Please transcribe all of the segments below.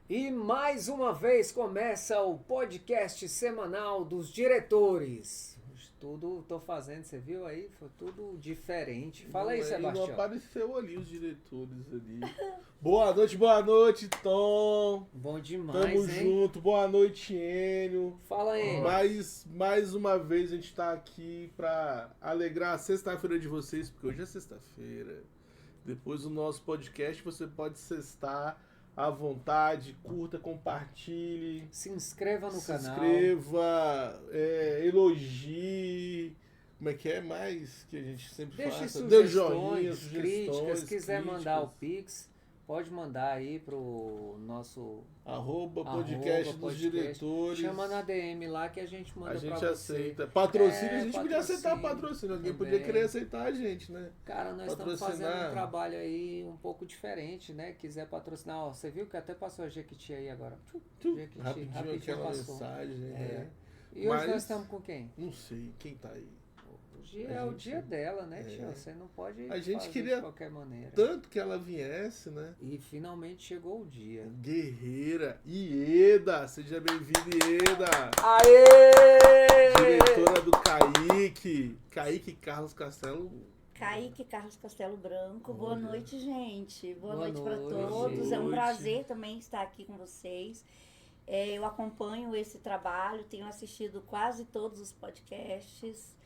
E mais uma vez começa o podcast semanal dos diretores. Tudo tô fazendo, você viu aí? Foi tudo diferente. Fala aí, Não, não Sebastião. apareceu ali os diretores ali. Boa noite, Tom. Bom demais, Tamo hein? junto. Boa noite, Enio. Fala aí. Mais uma vez a gente tá aqui pra alegrar a sexta-feira de vocês, porque hoje é sexta-feira. Depois do nosso podcast você pode sextar à vontade, curta, compartilhe, Se inscreva no se canal. inscreva, elogie. Como é que é mais que a gente sempre Deixe faz? Dê joinha, sugestões, críticas. Se quiser críticas. mandar o Pix, pode mandar aí pro nosso Arroba podcast dos podcast. diretores. Chama na DM lá que a gente manda A gente pra você. aceita. Patrocínio, a gente podia patrocínio aceitar patrocínio. Alguém também. podia querer aceitar a gente, né? Cara, nós estamos Patrocinar. fazendo um trabalho aí um pouco diferente, né? Quiser patrocinar, ó, você viu que até passou a Jequiti aí agora. Jequiti, Rapidinho aquela passou. mensagem, né? E Mas- hoje nós estamos com quem? Não sei, quem tá aí? Hoje A é o gente- dia dela, né, é. tio? Você não pode A gente fazer queria de qualquer maneira. Tanto que ela viesse, né? E finalmente chegou o dia. Guerreira, Ieda, seja bem-vinda, Ieda. Aê! Diretora do Kaique Carlos Castelo. Kaique Carlos Castelo Branco, boa Olha. noite, gente. Boa Boa noite para noite. todos. É um Noite. prazer também estar aqui com vocês. Eu acompanho esse trabalho, tenho assistido quase todos os podcasts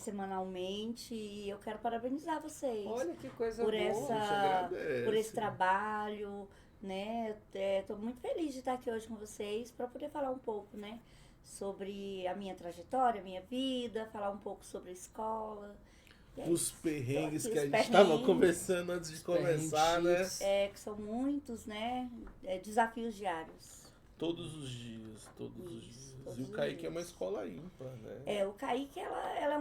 semanalmente e eu quero parabenizar vocês Olha que coisa por boa. essa- Te agradece. por esse trabalho, né? Estou muito feliz de estar aqui hoje com vocês para poder falar um pouco, né, sobre a minha trajetória, a minha vida, falar um pouco sobre a escola. E é Os isso. perrengues Tô aqui, que a os gente estava perrengues. conversando antes de começar, né? Chiques. Que são muitos, né? Desafios diários. Todos os dias, todos os Isso, dias. todos E o os Kaique é dias. uma escola ímpar, né? O Kaique, ela é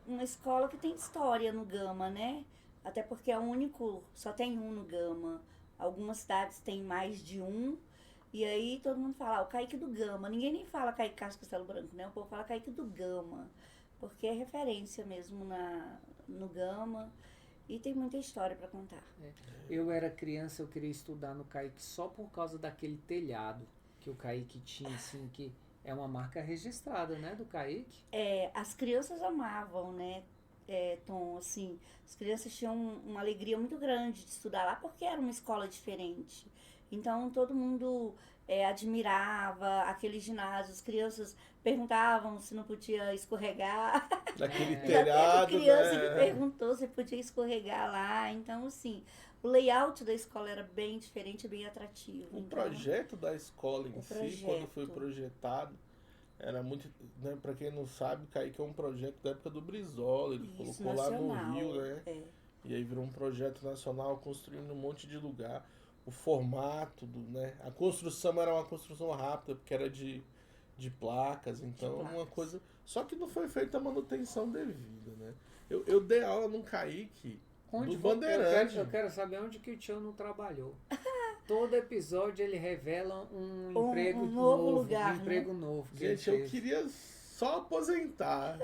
uma escola que tem história no Gama, né? Até porque é o único, só tem um no Gama. Algumas cidades têm mais de um. E aí todo mundo fala, o Kaique do Gama. Ninguém nem fala Kaique Carlos Castelo Branco, né? O povo fala Kaique do Gama. Porque é referência mesmo no Gama. E tem muita história para contar. Eu era criança, eu queria estudar no Kaique só por causa daquele telhado que o Kaique tinha, assim, que é uma marca registrada, né, do Kaique. As crianças amavam, né, Tom, assim, as crianças tinham uma alegria muito grande de estudar lá porque era uma escola diferente. Então todo mundo admirava aquele ginásio, as crianças perguntavam se não podia escorregar. Daquele Já Já telhado, teve criança né? que perguntou se podia escorregar lá. Então, assim, o layout da escola era bem diferente, bem atrativo. O Então, projeto da escola em O si, quando foi projeto. projetado, era muito, né, para quem não sabe, Kaique é um projeto da época do Brizola, ele isso, colocou lá no nacional. Rio, né? É. E aí virou um projeto nacional construindo um monte de lugar. O formato, né? A construção era uma construção rápida, porque era de placas, então placas. uma coisa. Só que não foi feita a manutenção devida, né? Eu dei aula no Kaique Onde do foi? Bandeirante. Eu quero saber onde que o tio não trabalhou. Todo episódio ele revela um Um emprego novo novo, lugar, um emprego novo. que Gente, ele eu fez. queria só aposentar.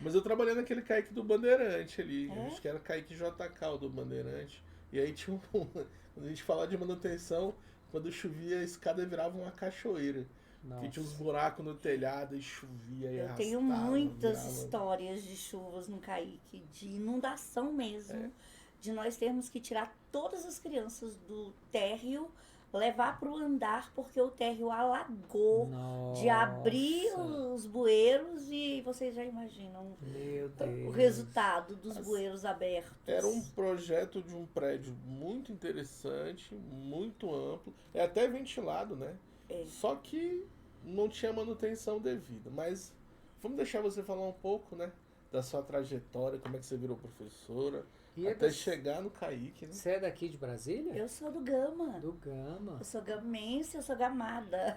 Mas eu trabalhei naquele Kaique do Bandeirante ali. Acho que era Kaique JK, o do Bandeirante. E aí tinha quando a gente falava de manutenção, quando chovia a escada virava uma cachoeira. Porque tinha uns Nossa. buracos no telhado e chovia e Eu tenho arrastava, muitas virava- histórias de chuvas no Caique, de inundação mesmo, de nós termos que tirar todas as crianças do térreo, levar para o andar, porque o térreo alagou, de abrir Nossa. os bueiros e vocês já imaginam Meu o Deus. resultado dos As- bueiros abertos. Era um projeto de um prédio muito interessante, muito amplo. É até ventilado, né? Só que não tinha manutenção devida. Mas vamos deixar você falar um pouco, né? Da sua trajetória, como é que você virou professora, E é até do- chegar no Kaique, né? Você é daqui de Brasília? Eu sou do Gama. Do Gama. Eu sou gamense, eu sou gamada.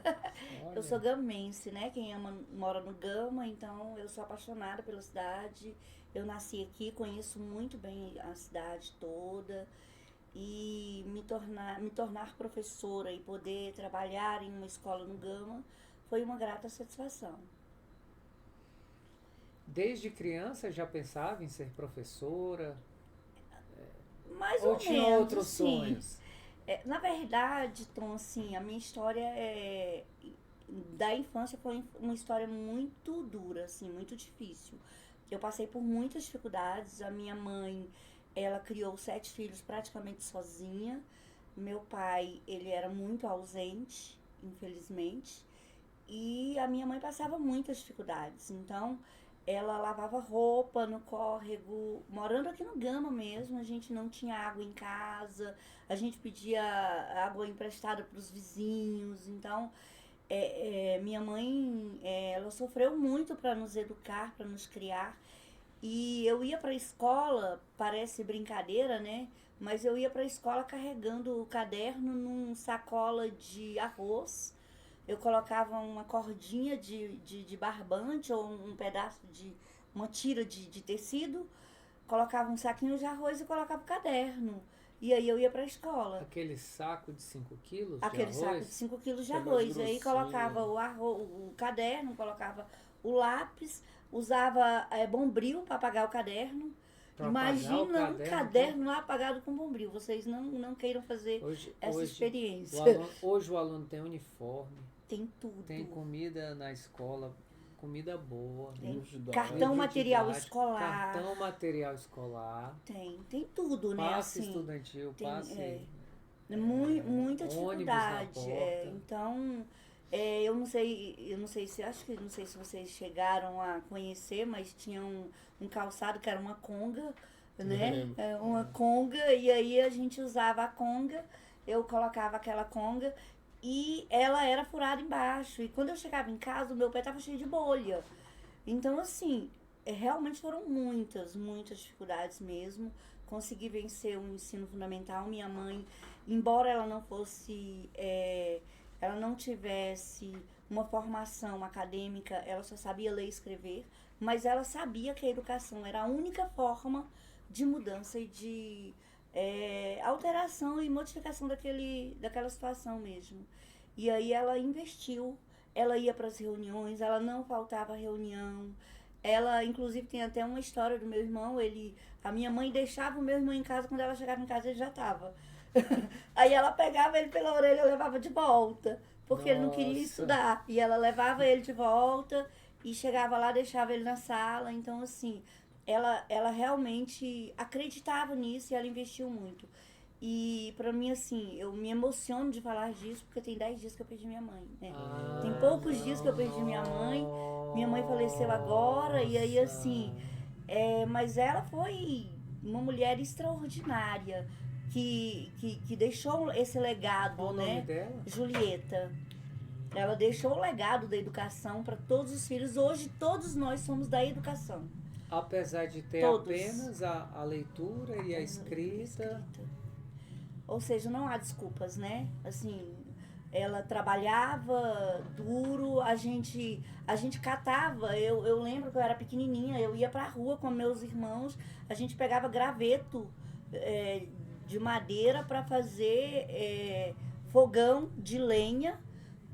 Olha. Eu sou gamense, né? Quem ama mora no Gama, então eu sou apaixonada pela cidade. Eu nasci aqui, conheço muito bem a cidade toda. E me tornar professora e poder trabalhar em uma escola no Gama foi uma grata satisfação. Desde criança já pensava em ser professora? Mais Ou ou tinha menos, outros sim. sonhos? Na verdade, Tom, assim, a minha história da infância foi uma história muito dura, assim, muito difícil. Eu passei por muitas dificuldades. A minha mãe, ela criou 7 filhos praticamente sozinha. Meu pai, ele era muito ausente, infelizmente. E a minha mãe passava muitas dificuldades. Então, ela lavava roupa no córrego, morando aqui no Gama mesmo. A gente não tinha água em casa, a gente pedia água emprestada para os vizinhos. Então, minha mãe, ela sofreu muito para nos educar, para nos criar. E eu ia para a escola, parece brincadeira, né? Mas eu ia para a escola carregando o caderno num sacola de arroz. Eu colocava uma cordinha de barbante ou um pedaço de uma tira de tecido, colocava um saquinho de arroz e colocava o caderno. E aí eu ia para a escola. Aquele saco de 5 quilos Aquele de saco arroz? de 5 quilos de Que é mais arroz. E aí grossinho. colocava o caderno, colocava o lápis, usava Bombril para apagar o caderno. Pra apagar o Imagina um caderno, caderno apagado com Bombril. Vocês não queiram fazer essa experiência. Hoje o aluno tem uniforme, Tem tudo. tem comida na escola, comida boa, Tem Livro didático. cartão livro material didático, escolar. cartão material escolar, Tem tudo, né? passe Assim, estudantil, tem, passe muita ônibus na dificuldade. porta. Então, eu não sei se não sei se vocês chegaram a conhecer, mas tinha um calçado que era uma conga, né? lembro. Uma conga, e aí a gente usava a conga, eu colocava aquela conga e ela era furada embaixo. E quando eu chegava em casa, o meu pé estava cheio de bolha. Então, assim, realmente foram muitas dificuldades mesmo. Consegui vencer o ensino fundamental. Minha mãe, embora ela não fosse, ela não tivesse uma formação acadêmica, ela só sabia ler e escrever, mas ela sabia que a educação era a única forma de mudança e de alteração e modificação daquela situação mesmo. E aí ela investiu, ela ia para as reuniões, ela não faltava reunião. Ela, inclusive, tem até uma história do meu irmão. A minha mãe deixava o meu irmão em casa, quando ela chegava em casa ele já estava. Aí ela pegava ele pela orelha e levava de volta, porque ele não queria Nossa. estudar. E ela levava ele de volta e chegava lá, deixava ele na sala. Então, assim, ela realmente acreditava nisso e ela investiu muito. E pra mim, assim, eu me emociono de falar disso, porque tem 10 dias que eu perdi minha mãe, né? Tem poucos dias que eu perdi minha mãe. Minha mãe faleceu agora, e aí, assim, mas ela foi uma mulher extraordinária, que deixou esse legado, Qual o né? nome dela? Julieta. Ela deixou o legado da educação para todos os filhos. Hoje, todos nós somos da educação. Apesar de ter Todos. apenas a leitura e a escrita. Ou seja, não há desculpas, né? Assim, ela trabalhava duro, a gente catava. Eu lembro que eu era pequenininha, eu ia pra rua com meus irmãos, a gente pegava graveto de madeira para fazer fogão de lenha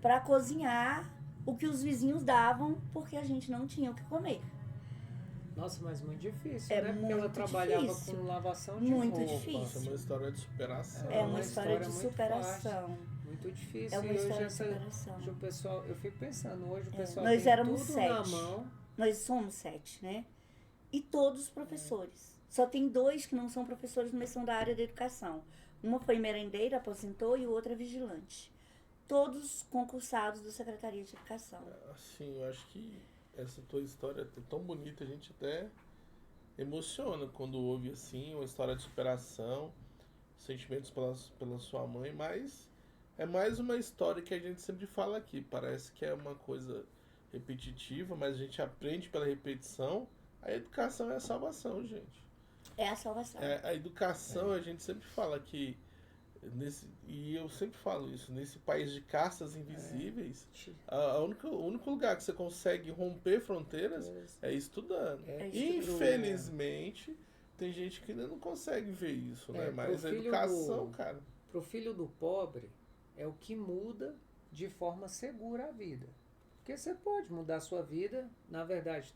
para cozinhar o que os vizinhos davam, porque a gente não tinha o que comer. Nossa, mas muito difícil, né? Porque ela muito trabalhava difícil. com lavação de Muito roupa. difícil. Isso é uma história de superação. É uma história de muito superação. Muito difícil. É uma E hoje história de superação. hoje o pessoal, eu fico pensando, hoje o pessoal Nós tem éramos tudo 7. na mão. Nós somos 7, né? E todos professores. Só tem 2 que não são professores, mas são da área da educação. Uma foi merendeira, aposentou, e o outro é vigilante. Todos concursados da Secretaria de Educação. Assim, eu acho que essa tua história é tão bonita, a gente até emociona quando ouve assim, uma história de superação, sentimentos pela sua mãe, mas é mais uma história que a gente sempre fala aqui. Parece que é uma coisa repetitiva, mas a gente aprende pela repetição. A educação é a salvação, gente. É a salvação. A educação, a gente sempre fala que e eu sempre falo isso, nesse país de castas invisíveis, o único lugar que você consegue romper fronteiras é estudando. Infelizmente, tem gente que ainda não consegue ver isso, né? Mas a educação, cara. Pro filho do pobre, é o que muda de forma segura a vida. Porque você pode mudar a sua vida, na verdade,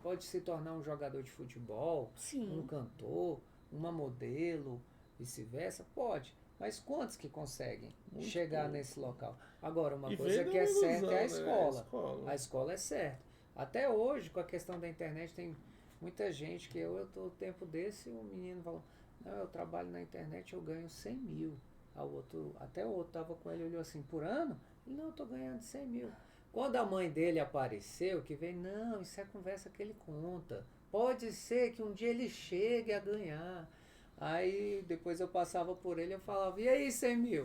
pode se tornar um jogador de futebol, Sim. um cantor, uma modelo, vice-versa, pode. Mas quantos que conseguem Muito chegar pouco. nesse local? Agora, uma E coisa vem que é da certa ilusão, é a né? escola. A escola é certa. Até hoje, com a questão da internet, tem muita gente que eu tô tempo desse, o menino falou, não, eu trabalho na internet, eu ganho 100 mil. Até o outro tava com ele, olhou assim, por ano? Ele, não, eu tô ganhando 100 mil. Quando a mãe dele apareceu, que veio, não, isso é conversa que ele conta. Pode ser que um dia ele chegue a ganhar. Aí depois eu passava por ele e eu falava, e aí, 100 mil?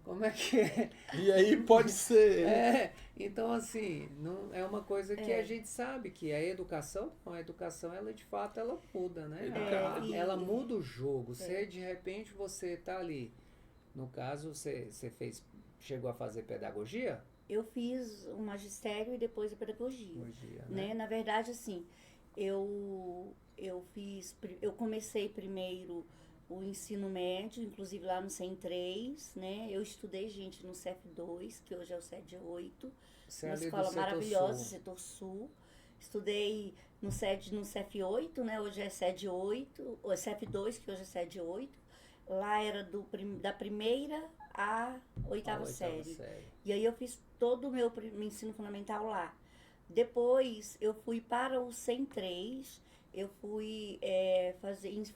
Como é que é? E aí pode ser. Então assim, não, é uma coisa que a gente sabe que a educação, não, a educação ela de fato ela muda, né? Ela muda o jogo. Se de repente você tá ali, no caso você chegou a fazer pedagogia? Eu fiz o magistério e depois a pedagogia, né? Na verdade, assim, eu comecei primeiro o ensino médio, inclusive lá no CEM3, né? Eu estudei, gente, no CEF2, que hoje é o CED8, uma escola maravilhosa, Setor Sul. Estudei no CEF8, né? Hoje é CED8, ou CEF2, que hoje é CED8. Lá era da primeira à oitava série. E aí eu fiz todo o meu ensino fundamental lá. Depois eu fui para o CEM3, eu fui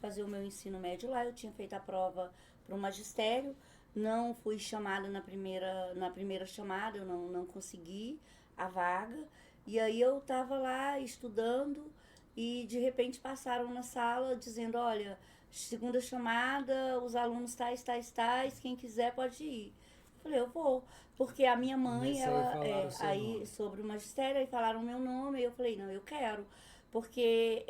fazer o meu ensino médio lá, eu tinha feito a prova para o magistério, não fui chamada na primeira chamada, eu não consegui a vaga. E aí eu estava lá estudando e de repente passaram na sala dizendo, olha, segunda chamada, os alunos tais, quem quiser pode ir. Eu falei, eu vou, porque a minha mãe, aí sobre o magistério, aí falaram o meu nome, aí eu falei, não, eu quero. Porque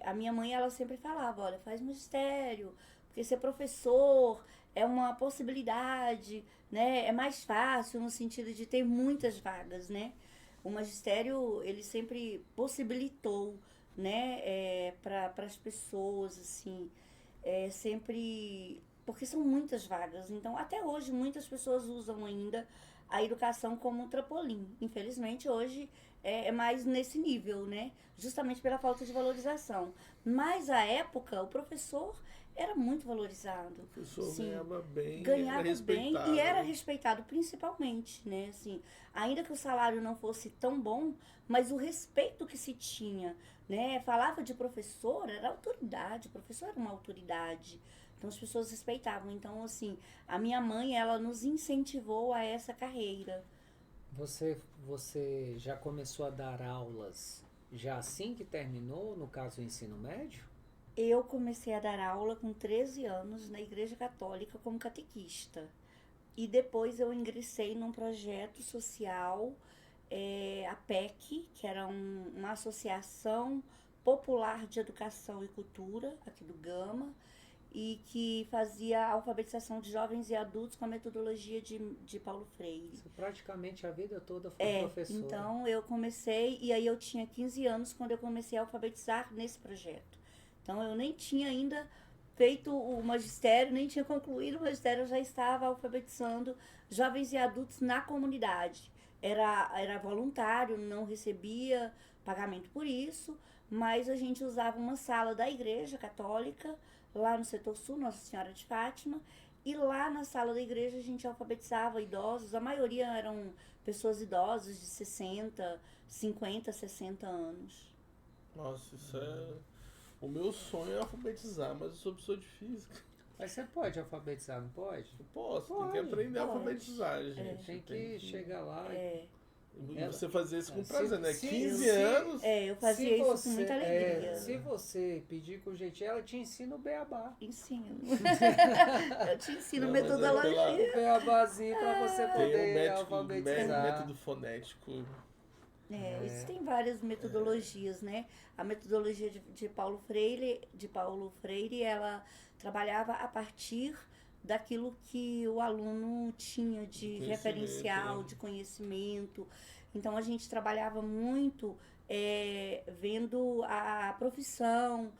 a minha mãe, ela sempre falava, olha, faz magistério, porque ser professor é uma possibilidade, né? É mais fácil no sentido de ter muitas vagas, né? O magistério, ele sempre possibilitou, né, para as pessoas, assim, sempre... Porque são muitas vagas, então até hoje muitas pessoas usam ainda a educação como um trampolim. Infelizmente hoje é mais nesse nível, né? Justamente pela falta de valorização. Mas à época o professor era muito valorizado. O professor sim, ganhava bem e era respeitado principalmente, né? Assim, ainda que o salário não fosse tão bom, mas o respeito que se tinha, né? Falava de professor, era autoridade, o professor era uma autoridade. Então as pessoas respeitavam. Então, assim, a minha mãe, ela nos incentivou a essa carreira. Você já começou a dar aulas já assim que terminou, no caso, o ensino médio? Eu comecei a dar aula com 13 anos na Igreja Católica como catequista. E depois eu ingressei num projeto social, a PEC, que era uma associação popular de educação e cultura, aqui do Gama, e que fazia a alfabetização de jovens e adultos com a metodologia de Paulo Freire. Você praticamente a vida toda foi professora. Então eu comecei, e aí eu tinha 15 anos quando eu comecei a alfabetizar nesse projeto. Então eu nem tinha ainda feito o magistério, nem tinha concluído o magistério, eu já estava alfabetizando jovens e adultos na comunidade. Era voluntário, não recebia pagamento por isso, mas a gente usava uma sala da Igreja Católica, lá no Setor Sul, Nossa Senhora de Fátima, e lá na sala da igreja a gente alfabetizava idosos, a maioria eram pessoas idosas de 60, 50, 60 anos. Nossa, isso é... O meu sonho é alfabetizar, mas eu sou professor de física. Mas você pode alfabetizar, não pode? Eu posso, tem que aprender a alfabetizar, gente. Tem que chegar lá e você fazer isso com prazer, né? 15 anos. Eu fazia isso com muita alegria. Se você pedir com jeitinho, ela te ensina o beabá. Ensino. Eu te ensino metodologia. O beabazinho pra você poder alfabetizar. Método fonético. Existem várias metodologias, né? A metodologia de Paulo Freire, ela trabalhava a partir daquilo que o aluno tinha de referencial, de conhecimento. Então a gente trabalhava muito vendo a profissão.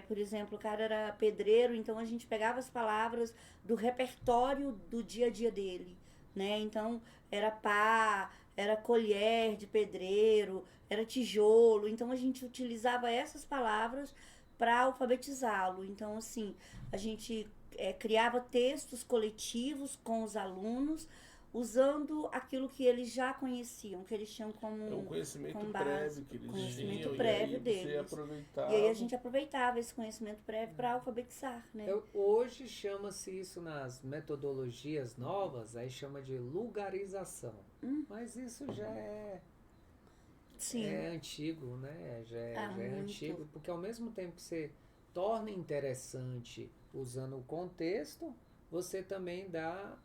Por exemplo, o cara era pedreiro, então a gente pegava as palavras do repertório do dia a dia dele, né? Então era pá, era colher de pedreiro, era tijolo. Então a gente utilizava essas palavras para alfabetizá-lo. Então, assim, a gente criava textos coletivos com os alunos, usando aquilo que eles já conheciam, que eles tinham como É um conhecimento como base, prévio que eles conhecimento tinham, prévio e aí deles. você aproveitava. E aí a gente aproveitava esse conhecimento prévio para alfabetizar, né? Hoje chama-se isso nas metodologias novas, aí chama de lugarização. Mas isso já Sim. é antigo, né? Já é muito. antigo, porque ao mesmo tempo que você torna interessante usando o contexto, você também dá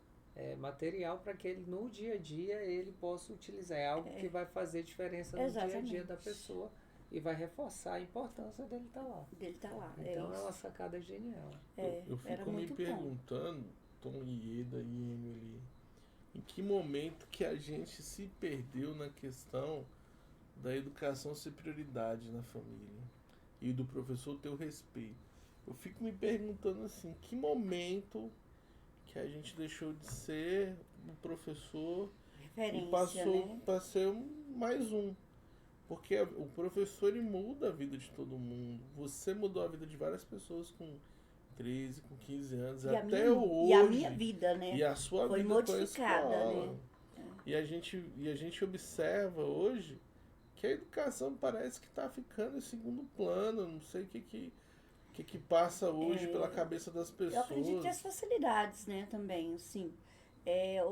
material para que ele no dia a dia ele possa utilizar. É algo que vai fazer diferença no dia a dia da pessoa e vai reforçar a importância dele estar lá. Então é uma sacada genial. Eu fico me perguntando, Tom Ieda e Emily, em que momento que a gente se perdeu na questão da educação ser prioridade na família e do professor ter o respeito. Eu fico me perguntando assim, que momento que a gente deixou de ser um professor referência, e passou né? para ser mais um. Porque o professor ele muda a vida de todo mundo. Você mudou a vida de várias pessoas com 13, com 15 anos, até hoje. E a minha vida, né? E a sua foi vida modificada, com a escola. né? E a gente observa hoje que a educação parece que está ficando em segundo plano. Não sei o que passa hoje pela cabeça das pessoas. Eu acredito que as facilidades, né, também, assim.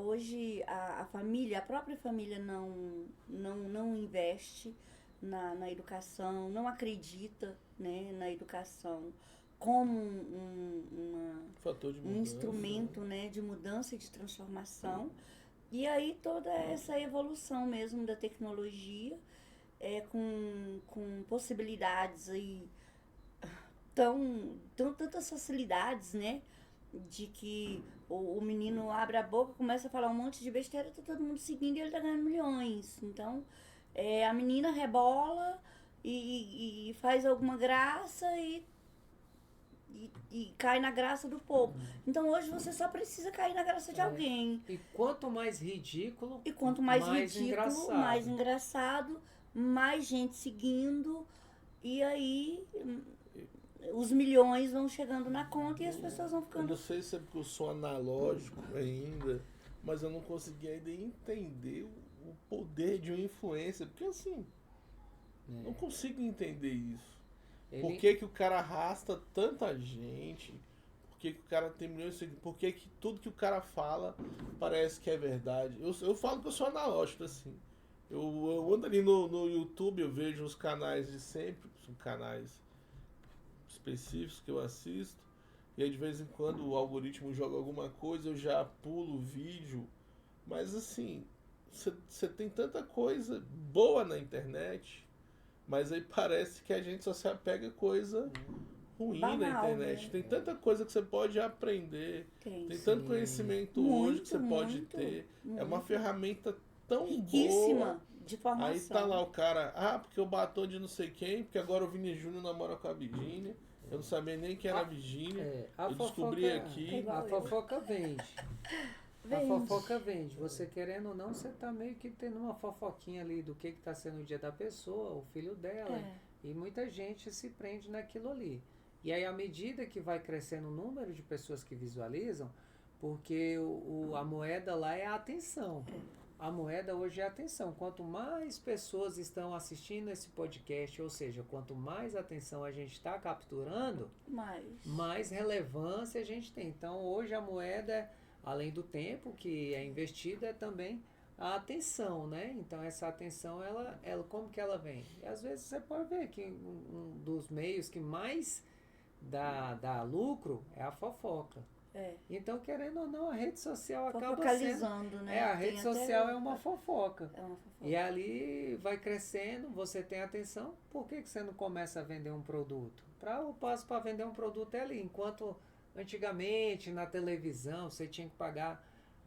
Hoje a família, a própria família não investe na educação, não acredita, né, na educação como fator de mudança, um instrumento, né, de mudança e de transformação. E aí toda essa evolução mesmo da tecnologia, com possibilidades aí, tantas facilidades, né? De que o menino abre a boca, começa a falar um monte de besteira, tá todo mundo seguindo e ele tá ganhando milhões. Então, a menina rebola e faz alguma graça e cai na graça do povo. Então hoje você só precisa cair na graça de alguém. E quanto mais ridículo, mais engraçado, mais gente seguindo, e aí os milhões vão chegando na conta e as pessoas vão ficando... Eu não sei se é porque eu sou analógico ainda, mas eu não consegui ainda entender o poder de uma influência, porque assim, não consigo entender isso. Por que o cara arrasta tanta gente? Por que o cara tem milhões de seguidores? Por que tudo que o cara fala parece que é verdade? Eu falo que eu sou analógico, assim. Eu ando ali no YouTube, eu vejo os canais de sempre, são canais específicos que eu assisto, e aí de vez em quando o algoritmo joga alguma coisa, eu já pulo o vídeo. Mas assim, você tem tanta coisa boa na internet, mas aí parece que a gente só se apega a coisa ruim na internet. Tem tanta coisa que você pode aprender, tem tanto conhecimento hoje que você pode ter. É uma ferramenta tão boa. De formação. Aí tá lá o cara, porque eu batom de não sei quem, porque agora o Vini Júnior namora com a Virgínia. Eu não sabia nem quem era a Virgínia. Eu descobri aqui. A fofoca vende. A fofoca vende. Você querendo ou não, você tá meio que tendo uma fofoquinha ali do que tá sendo o dia da pessoa, o filho dela. E muita gente se prende naquilo ali. E aí, à medida que vai crescendo o número de pessoas que visualizam, porque a moeda lá é a atenção. A moeda hoje é a atenção. Quanto mais pessoas estão assistindo esse podcast, ou seja, quanto mais atenção a gente está capturando, mais relevância a gente tem. Então, hoje a moeda, além do tempo que é investido, é também a atenção, né? Então, essa atenção, ela como que ela vem? E às vezes você pode ver que um dos meios que mais dá lucro é a fofoca. Então, querendo ou não, a rede social acaba sendo... né? A rede social é uma fofoca. E ali vai crescendo, você tem atenção. Por que você não começa a vender um produto? O passo para vender um produto é ali. Enquanto antigamente, na televisão, você tinha que pagar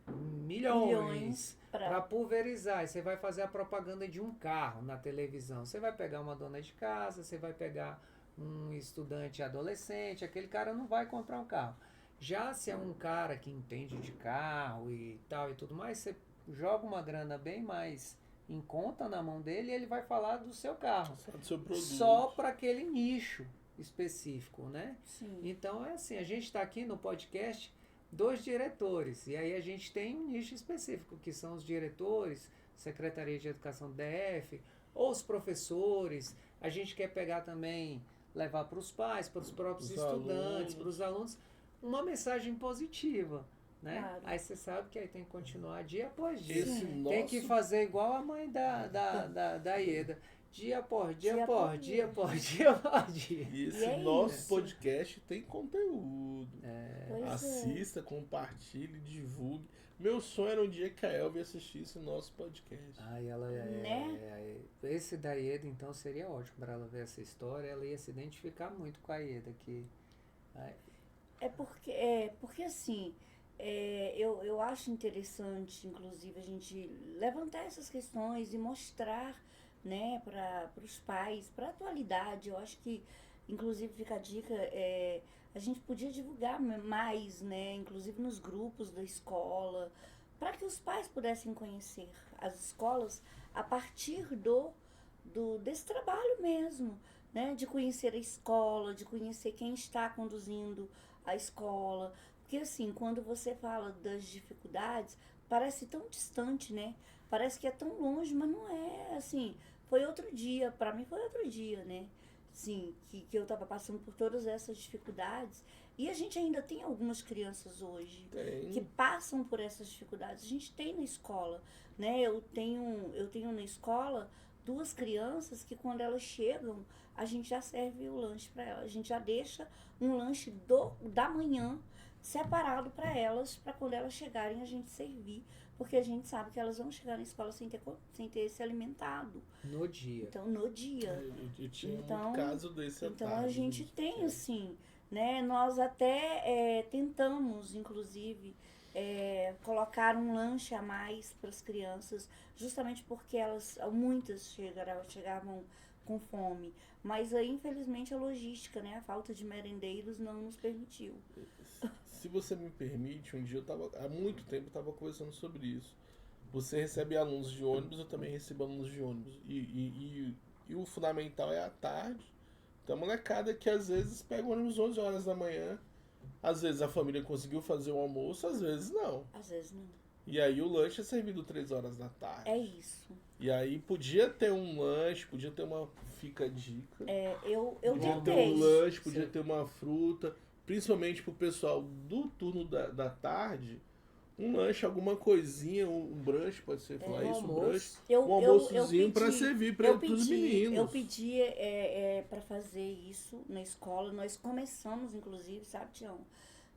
milhões para pulverizar. E você vai fazer a propaganda de um carro na televisão. Você vai pegar uma dona de casa, você vai pegar um estudante adolescente, aquele cara não vai comprar um carro. Já se é um cara que entende de carro e tal e tudo mais, você joga uma grana bem mais em conta na mão dele e ele vai falar do seu carro. Só do seu produto. Só para aquele nicho. específico, né? Sim. Então é assim, a gente está aqui no podcast 2 diretores, e aí a gente tem um nicho específico, que são os diretores, Secretaria de Educação do DF, ou os professores. A gente quer pegar também, levar para os pais, para os próprios estudantes, para os alunos, uma mensagem positiva. Né? Claro. Aí você sabe que aí tem que continuar dia após dia. Esse Tem que fazer igual a mãe da Ieda. Dia por dia. E esse E é nosso isso. podcast tem conteúdo. Pois Assista, compartilhe, divulgue. Meu sonho era um dia que a Elvia assistisse o nosso podcast. Aí ela Né? esse da Ieda, então, seria ótimo para ela ver essa história. Ela ia se identificar muito com a Ieda. Porque assim, eu acho interessante, inclusive, a gente levantar essas questões e mostrar, né, para os pais, para a atualidade. Eu acho que, inclusive, fica a dica, a gente podia divulgar mais, né, inclusive nos grupos da escola, para que os pais pudessem conhecer as escolas a partir desse trabalho mesmo, né, de conhecer a escola, de conhecer quem está conduzindo a escola. Porque assim, quando você fala das dificuldades, parece tão distante, né? Parece que é tão longe, mas não é, assim, foi outro dia, para mim foi outro dia, né? Sim, que eu estava passando por todas essas dificuldades. E a gente ainda tem algumas crianças hoje que passam por essas dificuldades. A gente tem na escola, né? Eu tenho na escola 2 crianças que quando elas chegam, a gente já serve o lanche para elas. A gente já deixa um lanche da manhã separado para elas, para quando elas chegarem a gente servir, porque a gente sabe que elas vão chegar na escola sem ter se alimentado. No dia. Então, no dia. Eu tinha Então, muito caso desse Então tarde, a gente né? tem assim, né? Nós até tentamos, inclusive, colocar um lanche a mais para as crianças, justamente porque muitas chegavam com fome. Mas aí, infelizmente, a logística, né? A falta de merendeiros não nos permitiu. Se você me permite, um dia há muito tempo eu estava conversando sobre isso. Você recebe alunos de ônibus, eu também recebo alunos de ônibus. E o fundamental é à tarde. Então a molecada que às vezes pega o ônibus 11 horas da manhã. Às vezes a família conseguiu fazer o almoço, às vezes não. Às vezes não. E aí o lanche é servido 3 horas da tarde. É isso. E aí podia ter um lanche, podia ter uma dica. Eu Podia ter tentei. um lanche, podia ter uma fruta. Principalmente pro pessoal do turno da tarde, um lanche, alguma coisinha, um brunch, pode ser falar isso, um brunch. Um almoçozinho para servir para os meninos. Eu pedi para fazer isso na escola. Nós começamos, inclusive, sabe, Tião?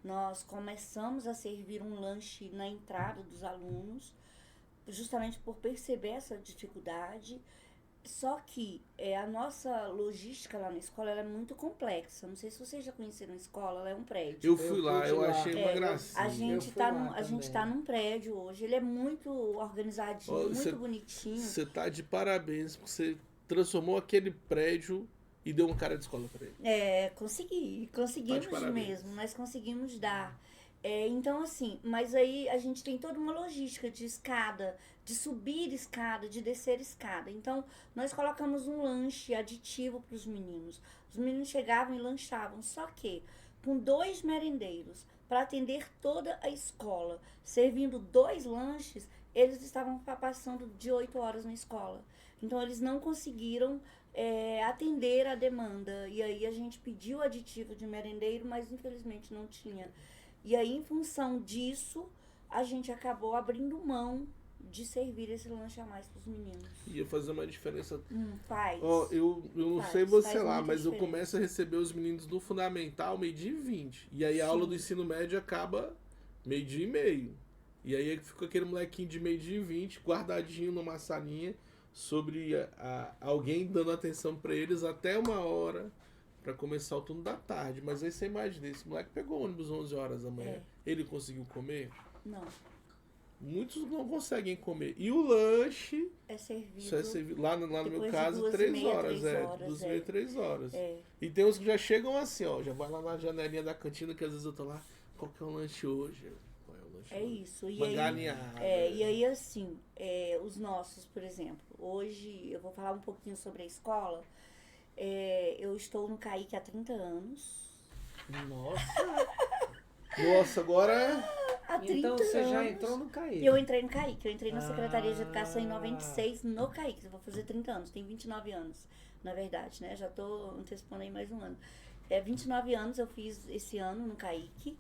Nós começamos a servir um lanche na entrada dos alunos, justamente por perceber essa dificuldade. Só que a nossa logística lá na escola ela é muito complexa. Não sei se vocês já conheceram a escola, ela é um prédio. Eu fui lá, eu achei uma gracinha. A gente tá num prédio hoje, ele é muito organizadinho, muito bonitinho. Você tá de parabéns, porque você transformou aquele prédio e deu um cara de escola pra ele. Conseguimos mesmo, nós conseguimos dar. Então, assim, mas aí a gente tem toda uma logística de escada, de subir escada, de descer escada. Então, nós colocamos um lanche aditivo para os meninos. Os meninos chegavam e lanchavam, só que com 2 merendeiros para atender toda a escola, servindo 2 lanches, eles estavam passando de 8 horas na escola. Então, eles não conseguiram atender a demanda. E aí a gente pediu aditivo de merendeiro, mas infelizmente não tinha. E aí, em função disso, a gente acabou abrindo mão de servir esse lanche a mais para os meninos. Ia fazer uma diferença. Faz. Eu não sei você lá, mas diferença. eu começo a receber os meninos do Fundamental 12h20. E aí a aula do ensino médio acaba 12h30. E aí fica aquele molequinho de 12h20 guardadinho numa salinha sobre alguém dando atenção para eles até 1h para começar o turno da tarde. Mas aí você imagina, esse moleque pegou o ônibus 11 horas da manhã. Ele conseguiu comer? Não. Muitos não conseguem comer. E o lanche é servido. Só é servido lá no meu caso, 2h30, 3 horas. 3 3 horas. E tem uns que já chegam assim, ó. Já vai lá na janelinha da cantina, que às vezes eu tô lá. Qual que é o lanche hoje? Qual é o lanche hoje? Isso. Uma galinhada. E aí, assim, os nossos, por exemplo, hoje eu vou falar um pouquinho sobre a escola. Eu estou no CAIC há 30 anos. Nossa, agora... Há 30 Então você anos. já entrou no CAIC? Eu entrei no CAIC, eu entrei na Secretaria de Ah. Educação em 96 no CAIC. Eu vou fazer 30 anos, tenho 29 anos, na verdade, né? Já tô antecipando aí mais um ano. 29 anos eu fiz esse ano no CAIC.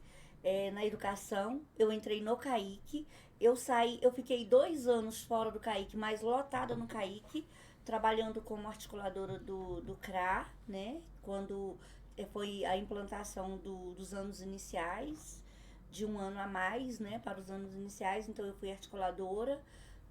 Na educação, eu entrei no CAIC. Eu fiquei 2 anos fora do CAIC, mas lotada no CAIC, trabalhando como articuladora do CRA, né? Quando foi a implantação dos anos iniciais, de um ano a mais, né, para os anos iniciais. Então eu fui articuladora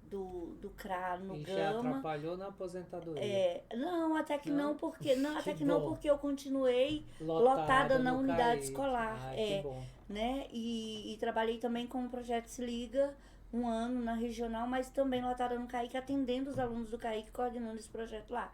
do CRA no E Gama. já atrapalhou na aposentadoria? Não, até que Não? não, porque Que não, bom. porque eu continuei lotada na no unidade CAIC. escolar. Que bom. Né? E trabalhei também com o projeto Se Liga, um ano na regional, mas também lotada no CAIC, atendendo os alunos do CAIC, coordenando esse projeto lá.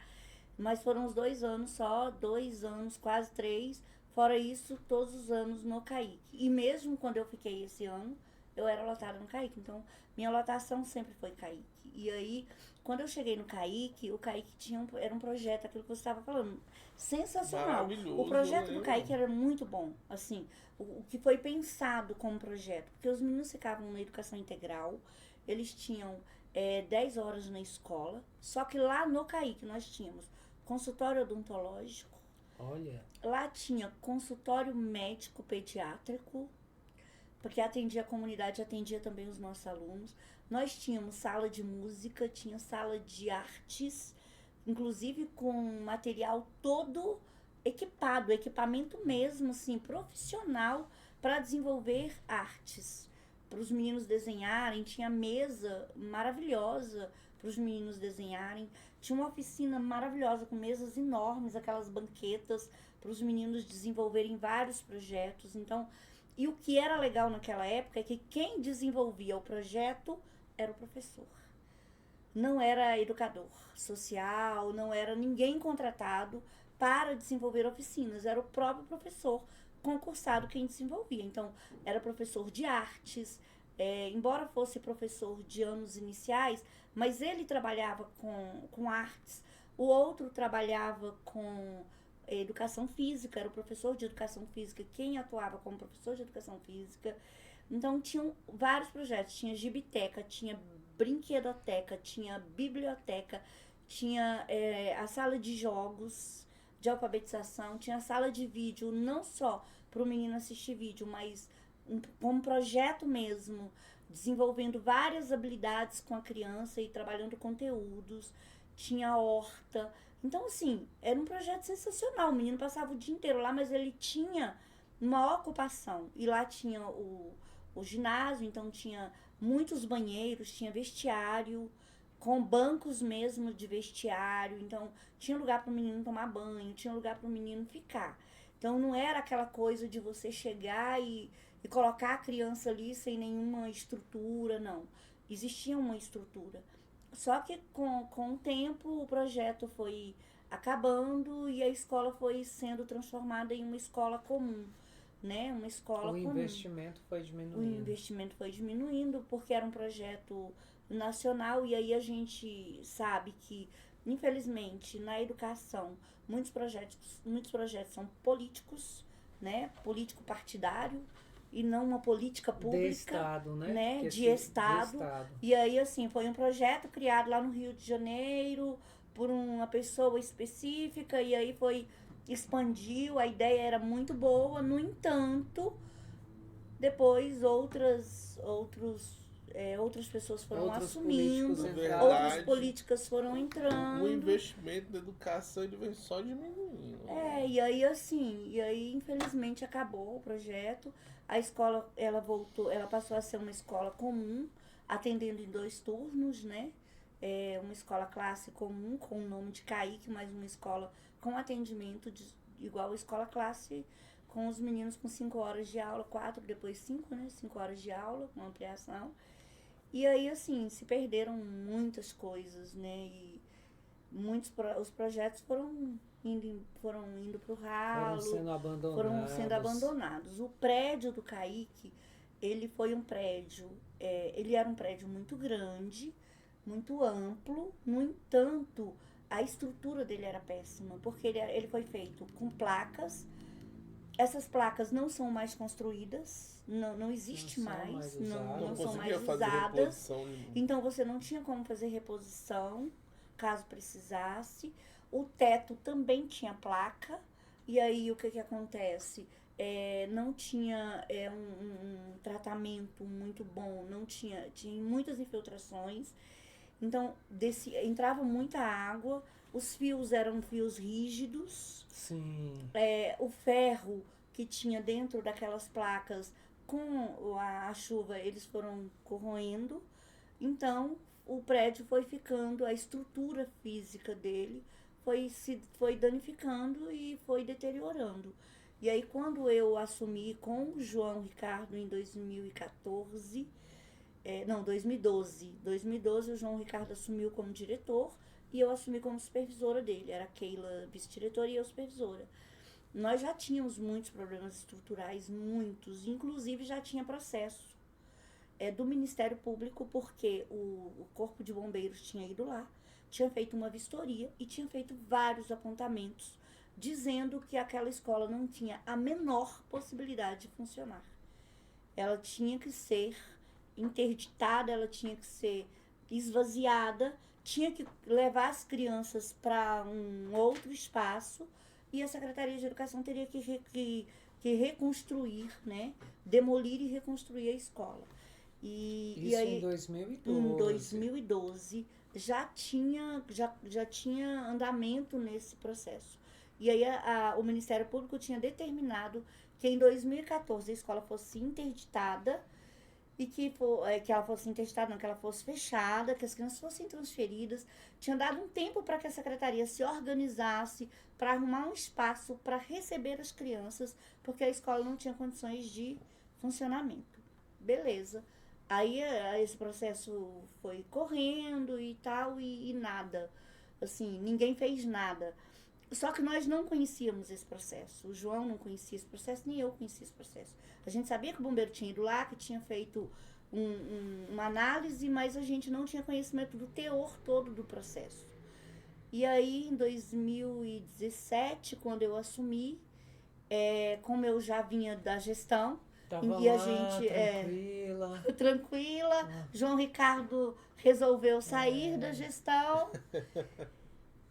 Mas foram uns 2 anos só, 2 anos, quase 3. Fora isso, todos os anos no CAIC. E mesmo quando eu fiquei esse ano, eu era lotada no CAIC. Então, minha lotação sempre foi CAIC. E aí, quando eu cheguei no CAIC, o CAIC era um projeto, aquilo que você estava falando, sensacional. O projeto do CAIC era muito bom. Assim, o que foi pensado como projeto. Porque os meninos ficavam na educação integral, eles tinham 10 horas na escola. Só que lá no CAIC nós tínhamos consultório odontológico. Olha. Lá tinha consultório médico pediátrico, porque atendia a comunidade, atendia também os nossos alunos. Nós tínhamos sala de música, tinha sala de artes, inclusive com material todo equipado, equipamento mesmo, assim, profissional para desenvolver artes. Para os meninos desenharem, tinha mesa maravilhosa para os meninos desenharem. Tinha uma oficina maravilhosa com mesas enormes, aquelas banquetas para os meninos desenvolverem vários projetos. Então, e o que era legal naquela época é que quem desenvolvia o projeto era o professor. Não era educador social, não era ninguém contratado para desenvolver oficinas, era o próprio professor concursado quem desenvolvia. Então, era professor de artes, embora fosse professor de anos iniciais, mas ele trabalhava com artes, o outro trabalhava com educação física, era o professor de educação física quem atuava como professor de educação física. Então tinham vários projetos, tinha gibiteca, tinha brinquedoteca, tinha biblioteca, tinha a sala de jogos, de alfabetização, tinha a sala de vídeo, não só para o menino assistir vídeo, mas como projeto mesmo, desenvolvendo várias habilidades com a criança e trabalhando conteúdos, tinha horta. Então, assim, era um projeto sensacional. O menino passava o dia inteiro lá, mas ele tinha uma ocupação. E lá tinha o ginásio, então tinha muitos banheiros, tinha vestiário, com bancos mesmo de vestiário. Então, tinha lugar para o menino tomar banho, tinha lugar para o menino ficar. Então, não era aquela coisa de você chegar e colocar a criança ali sem nenhuma estrutura, não. Existia uma estrutura. Só que com o tempo o projeto foi acabando e a escola foi sendo transformada em uma escola comum, né? Uma escola comum. O investimento foi diminuindo. O investimento foi diminuindo porque era um projeto nacional e aí a gente sabe que, infelizmente, na educação, muitos projetos são políticos, né? Político partidário. E não uma política pública, de Estado, né? De Estado. E aí, assim, foi um projeto criado lá no Rio de Janeiro por uma pessoa específica e aí expandiu, a ideia era muito boa, no entanto, depois outras pessoas foram assumindo, outras políticas foram entrando. O investimento na educação ele vem só diminuindo. E aí infelizmente acabou o projeto. A escola, ela passou a ser uma escola comum, atendendo em 2 turnos, né? Uma escola classe comum, com o nome de CAIC, mas uma escola com atendimento igual a escola classe, com os meninos com 5 horas de aula, 4, depois 5, né? 5 horas de aula, com ampliação. E aí, assim, se perderam muitas coisas, né? E os projetos foram indo pro ralo, foram sendo abandonados. O prédio do CAIC, ele foi um prédio, ele era um prédio muito grande, muito amplo, no entanto, a estrutura dele era péssima, porque ele foi feito com placas. Essas placas não são mais construídas, não existe mais, não são mais usadas. Então você não tinha como fazer reposição, caso precisasse. O teto também tinha placa, e aí o que acontece? Não tinha um tratamento muito bom, tinha muitas infiltrações, então entrava muita água, os fios eram fios rígidos. Sim. O ferro que tinha dentro daquelas placas, com a chuva, eles foram corroendo. Então, o prédio foi ficando, a estrutura física dele foi danificando e foi deteriorando. E aí, quando eu assumi com o João Ricardo em 2014, 2012, o João Ricardo assumiu como diretor e eu assumi como supervisora dele. Era a Keila vice-diretora e eu supervisora. Nós já tínhamos muitos problemas estruturais, muitos, inclusive já tinha processo do Ministério Público, porque o Corpo de Bombeiros tinha ido lá, tinha feito uma vistoria e tinha feito vários apontamentos, dizendo que aquela escola não tinha a menor possibilidade de funcionar. Ela tinha que ser interditada, ela tinha que ser esvaziada, tinha que levar as crianças para um outro espaço e a Secretaria de Educação teria que reconstruir, né? Demolir e reconstruir a escola. Isso aí, em 2012. Em 2012 já tinha andamento nesse processo. E aí o Ministério Público tinha determinado que em 2014 a escola fosse interditada e que ela fosse interditada, não, que ela fosse fechada, que as crianças fossem transferidas. Tinha dado um tempo para que a secretaria se organizasse para arrumar um espaço para receber as crianças, porque a escola não tinha condições de funcionamento. Beleza. Aí esse processo foi correndo e tal, e nada. Assim, ninguém fez nada. Só que nós não conhecíamos esse processo. O João não conhecia esse processo, nem eu conhecia esse processo. A gente sabia que o bombeiro tinha ido lá, que tinha feito uma análise, mas a gente não tinha conhecimento do teor todo do processo. E aí, em 2017, quando eu assumi, como eu já vinha da gestão, e a gente tranquila. João Ricardo resolveu sair da gestão.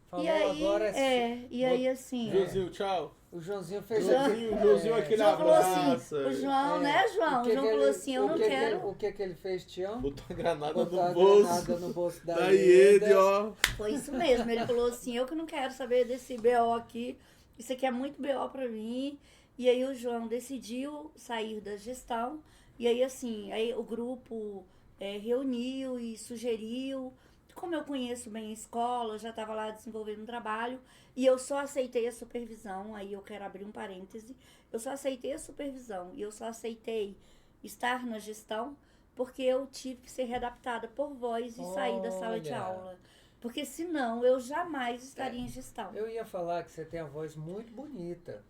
Falou, e aí, agora aí assim. Joãozinho, tchau. O Joãozinho fez Joãozinho aquele abraço. Assim, o João, né, João? O João falou assim, eu não quero. O que ele fez, Tião? Botou a granada no bolso da Iede, ó. Foi isso mesmo. Ele falou assim, eu que não quero saber desse BO aqui. Isso aqui é muito BO pra mim. E aí o João decidiu sair da gestão. E aí, assim, o grupo reuniu e sugeriu. Como eu conheço bem a escola, eu já estava lá desenvolvendo um trabalho, e eu só aceitei a supervisão, aí eu quero abrir um parêntese, eu só aceitei a supervisão, e eu só aceitei estar na gestão, porque eu tive que ser readaptada por voz e sair da sala de aula. Porque senão eu jamais estaria em gestão. Eu ia falar que você tem a voz muito bonita,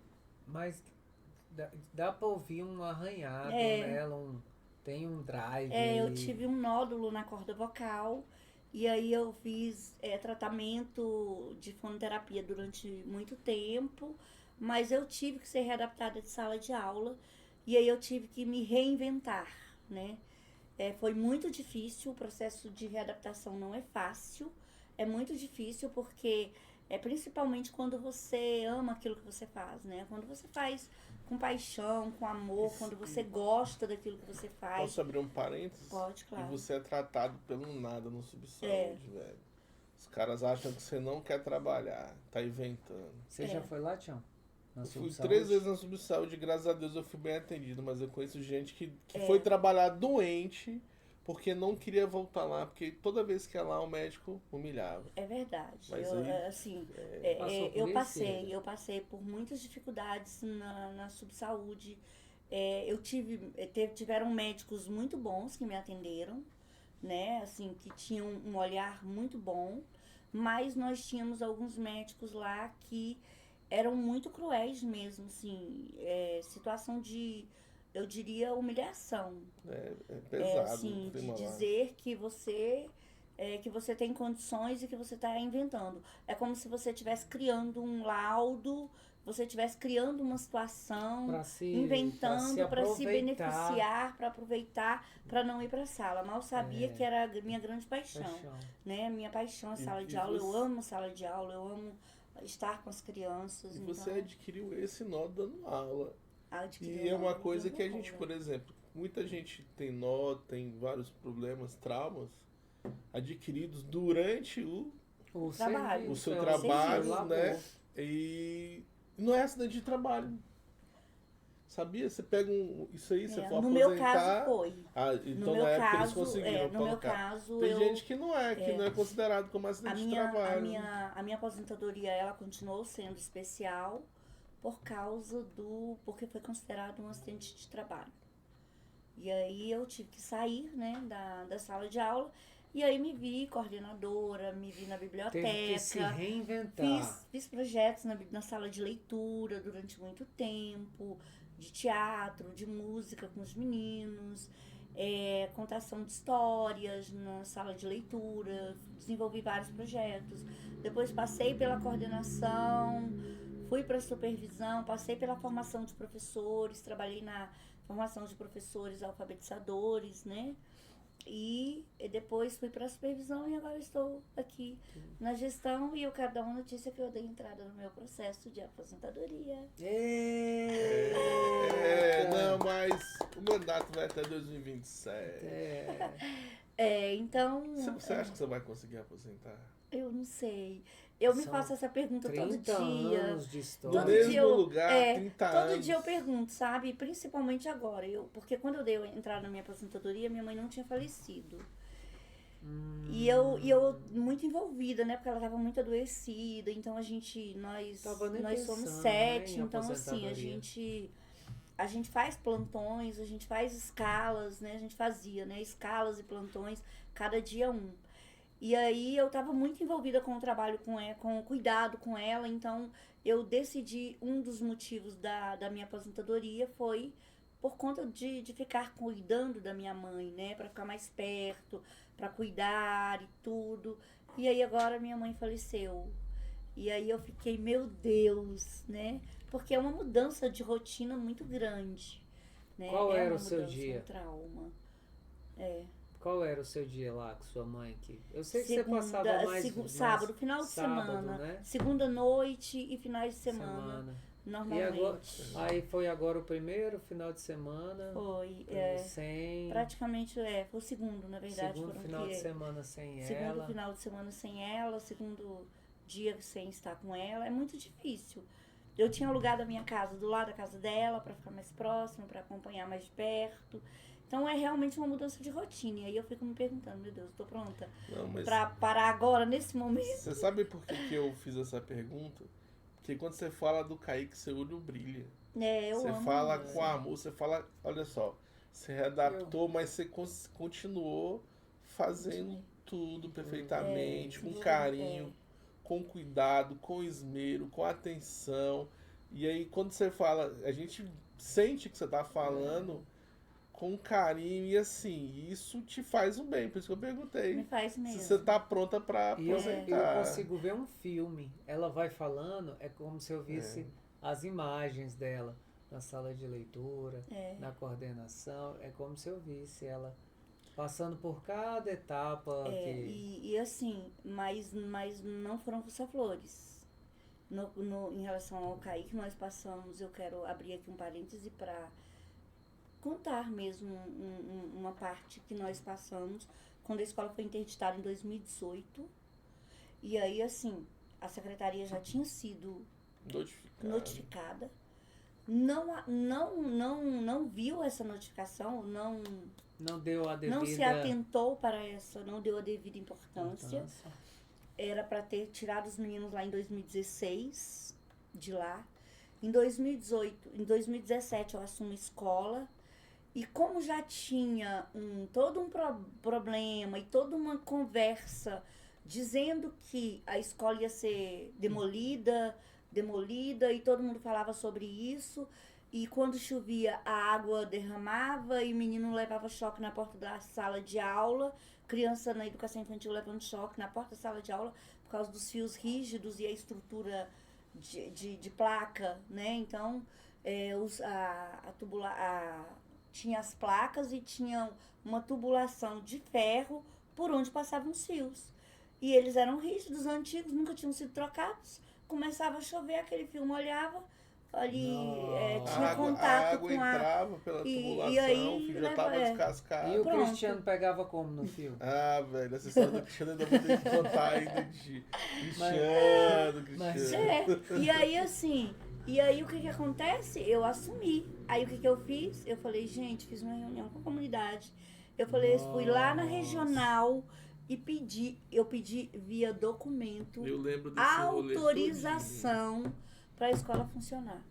mas dá para ouvir um arranhado nela, tem um drive. Eu tive um nódulo na corda vocal. E aí eu fiz tratamento de fonoterapia durante muito tempo, mas eu tive que ser readaptada de sala de aula, e aí eu tive que me reinventar, né? Foi muito difícil, o processo de readaptação não é fácil, é muito difícil porque principalmente quando você ama aquilo que você faz, né? Quando você faz com paixão, com amor, quando você gosta daquilo que você faz. Posso abrir um parênteses? Pode, claro. E você é tratado pelo nada no subsaúde, velho. Os caras acham que você não quer trabalhar, tá inventando. Você já foi lá, Tião? Eu fui 3 vezes na subsaúde, graças a Deus eu fui bem atendido, mas eu conheço gente que foi trabalhar doente porque não queria voltar lá, porque toda vez que ia lá o médico humilhava. É verdade. Mas eu passei por muitas dificuldades na subsaúde. Tiveram médicos muito bons que me atenderam, né? Assim, que tinham um olhar muito bom, mas nós tínhamos alguns médicos lá que eram muito cruéis mesmo, assim, situação de, eu diria, humilhação. Pesado. Assim, de dizer que você que você tem condições e que você está inventando. É como se você estivesse criando um laudo, você estivesse criando uma situação, inventando para se beneficiar, para aproveitar, para não ir para a sala. Mal sabia que era a minha grande paixão. Né? Minha paixão é a sala de aula. Eu amo sala de aula, eu amo estar com as crianças. E você adquiriu esse nó dando aula. E é uma coisa que a gente, por exemplo, muita gente tem nó, tem vários problemas, traumas adquiridos durante o seu trabalho, né? E não é acidente de trabalho. Sabia? Você pega isso aí, você for aposentar... No meu caso foi. Então na época eles conseguiram no meu caso, tem gente que não é considerado como acidente de trabalho. A minha aposentadoria, ela continuou sendo especial porque foi considerado um acidente de trabalho. E aí eu tive que sair, né, da sala de aula. E aí me vi coordenadora, me vi na biblioteca. Teve que se reinventar. Fiz projetos na sala de leitura durante muito tempo, de teatro, de música com os meninos, contação de histórias na sala de leitura, desenvolvi vários projetos. Depois passei pela coordenação, fui para a supervisão, passei pela formação de professores, trabalhei na formação de professores alfabetizadores, né? E depois fui para a supervisão e agora estou aqui na gestão e eu quero dar uma notícia que eu dei entrada no meu processo de aposentadoria. Não, mas o mandato vai até 2027. Então... Você acha que você vai conseguir aposentar? Eu não sei. Eu me faço essa pergunta todo dia. 30 anos de história. No mesmo lugar, 30 anos. Todo dia eu pergunto, sabe? Principalmente agora. Porque quando eu dei entrada na minha aposentadoria, minha mãe não tinha falecido. E eu muito envolvida, né? Porque ela estava muito adoecida. Então nós somos 7. Então assim, a gente faz plantões, a gente faz escalas, né? A gente fazia, né? Escalas e plantões, cada dia um. E aí eu estava muito envolvida com o trabalho com o cuidado com ela, então eu decidi, um dos motivos da minha aposentadoria foi por conta de ficar cuidando da minha mãe, né, para ficar mais perto, para cuidar e tudo. E aí agora minha mãe faleceu. E aí eu fiquei, meu Deus, né, porque é uma mudança de rotina muito grande, né? Qual era o seu dia? Um trauma. Qual era o seu dia lá com sua mãe? Eu sei que você passava mais... Sábado, final de semana. Né? Segunda noite e finais de semana. Normalmente. Aí foi agora o primeiro final de semana? Foi, praticamente, foi o segundo, na verdade. Segundo final de semana sem ela. Segundo final de semana sem ela, segundo dia sem estar com ela. É muito difícil. Eu tinha alugado a minha casa do lado da casa dela, para ficar mais próximo, para acompanhar mais de perto. Então é realmente uma mudança de rotina. E aí eu fico me perguntando, meu Deus, estou pronta para parar agora, nesse momento? Você sabe por que eu fiz essa pergunta? Porque quando você fala do Kaique, seu olho brilha. Eu amo. Você fala com amor, você fala, olha só, você readaptou, mas você continuou fazendo tudo perfeitamente, com carinho, com cuidado, com esmero, com atenção. E aí quando você fala, a gente sente que você está falando com carinho e assim, isso te faz um bem, por isso que eu perguntei. Me faz mesmo. Se você tá pronta pra aposentar. Eu consigo ver um filme, ela vai falando, é como se eu visse as imagens dela na sala de leitura, na coordenação, é como se eu visse ela passando por cada etapa. E assim, mas não foram só flores. Em relação ao Kaique, nós passamos, eu quero abrir aqui um parêntese para contar mesmo uma parte que nós passamos quando a escola foi interditada em 2018. E aí, assim, a secretaria já tinha sido notificada. Não viu essa notificação, não deu a devida... Não se atentou para não deu a devida importância. Era para ter tirado os meninos lá em 2016, de lá. Em 2017 eu assumo a escola. E como já tinha todo um problema e toda uma conversa dizendo que a escola ia ser demolida, e todo mundo falava sobre isso, e quando chovia a água derramava e o menino levava choque na porta da sala de aula, criança na educação infantil levando choque na porta da sala de aula por causa dos fios rígidos e a estrutura de placa, né? Então, tinha as placas e tinha uma tubulação de ferro por onde passavam os fios. E eles eram rígidos, antigos, nunca tinham sido trocados. Começava a chover, aquele fio molhava, ali tinha contato a água com entrava pela tubulação, e aí, o fio já tava descascado. E o Pronto. Cristiano pegava como no fio? Velho, essa história do Cristiano ainda vou ter que contar ainda de Cristiano. E aí assim, e aí o que acontece? Eu assumi. Aí o que eu fiz? Eu falei, gente, fiz uma reunião com a comunidade. Eu falei, fui lá na regional e eu pedi via documento Eu lembro desse autorização para a escola funcionar.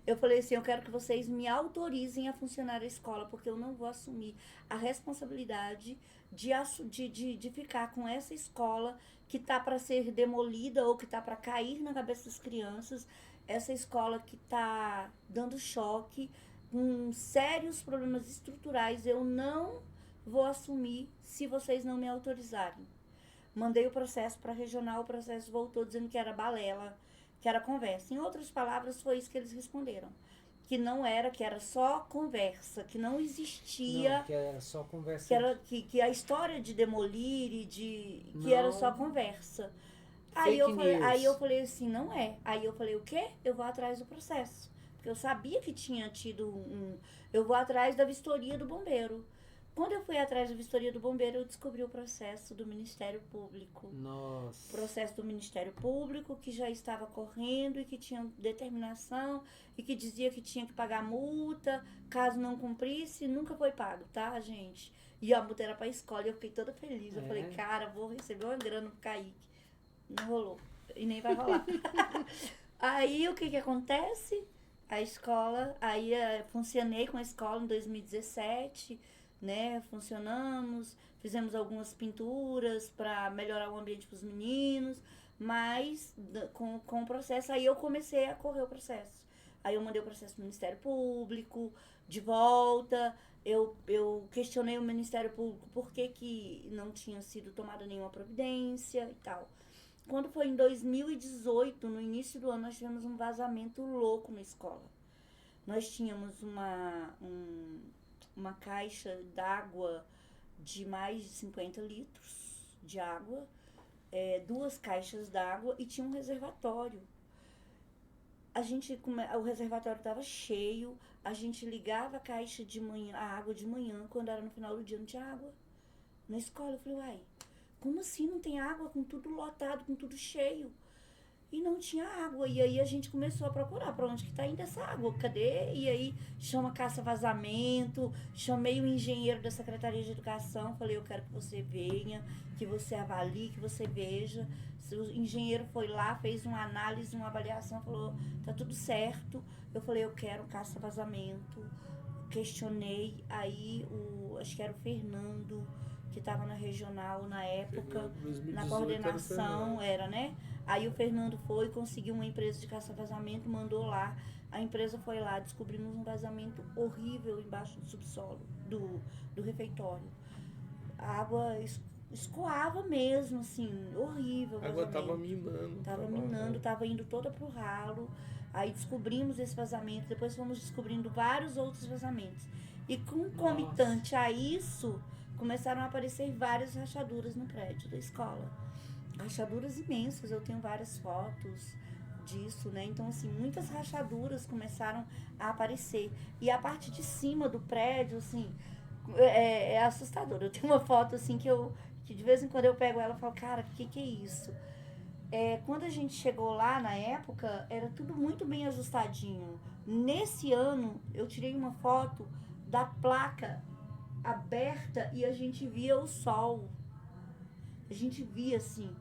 Eu falei assim, eu quero que vocês me autorizem a funcionar a escola, porque eu não vou assumir a responsabilidade de ficar com essa escola que tá para ser demolida ou que tá para cair na cabeça das crianças, essa escola que tá dando choque, com sérios problemas estruturais, eu não vou assumir se vocês não me autorizarem. Mandei o processo para a regional, o processo voltou dizendo que era balela, que era conversa. Em outras palavras, foi isso que eles responderam. Que não era, que era só conversa, que não existia... Não, que era só conversa. Que a história de demolir e que Não. era só conversa. Aí Fake eu news. falei assim, não é. Aí eu falei, o quê? Eu vou atrás do processo. Porque eu sabia que tinha tido eu vou atrás da vistoria do bombeiro. Quando eu fui atrás da vistoria do bombeiro, eu descobri o processo do Ministério Público. Nossa. Processo do Ministério Público que já estava correndo e que tinha determinação e que dizia que tinha que pagar multa, caso não cumprisse, nunca foi pago, tá, gente? E a multa era pra escola e eu fiquei toda feliz. Eu falei, cara, vou receber uma grana pro Kaique. Não rolou. E nem vai rolar. Aí o que acontece? A escola, aí funcionei com a escola em 2017, né? Funcionamos, fizemos algumas pinturas para melhorar o ambiente para os meninos, mas com o processo, aí eu comecei a correr o processo. Aí eu mandei o processo para o Ministério Público, de volta, eu questionei o Ministério Público por que não tinha sido tomada nenhuma providência e tal. Quando foi em 2018, no início do ano, nós tivemos um vazamento louco na escola. Nós tínhamos uma caixa d'água de mais de 50 litros de água, 2 caixas d'água e tinha um reservatório. O reservatório estava cheio, a gente ligava a caixa de manhã, a água de manhã, quando era no final do dia não tinha água. Na escola eu falei, uai, como assim não tem água, com tudo lotado, com tudo cheio? E não tinha água. E aí a gente começou a procurar para onde que tá indo essa água, cadê? E aí chama caça-vazamento, chamei o engenheiro da Secretaria de Educação, falei, eu quero que você venha, que você avalie, que você veja. O engenheiro foi lá, fez uma análise, uma avaliação, falou, tá tudo certo. Eu falei, eu quero caça-vazamento. Questionei, aí acho que era o Fernando, que estava na regional na época, 2018, na coordenação, né? Aí o Fernando foi, conseguiu uma empresa de caça-vazamento, mandou lá. A empresa foi lá, descobrimos um vazamento horrível embaixo do subsolo, do refeitório. A água escoava mesmo, assim, horrível. A água tava minando. Tava indo toda pro ralo. Aí descobrimos esse vazamento, depois fomos descobrindo vários outros vazamentos. E concomitante a isso, começaram a aparecer várias rachaduras no prédio da escola. Rachaduras imensas, eu tenho várias fotos disso, né? Então, assim, muitas rachaduras começaram a aparecer. E a parte de cima do prédio, assim, é assustador. Eu tenho uma foto, assim, que de vez em quando eu pego ela e falo, cara, o que é isso? Quando a gente chegou lá, na época, era tudo muito bem ajustadinho. Nesse ano, eu tirei uma foto da placa aberta e a gente via o sol. A gente via, assim,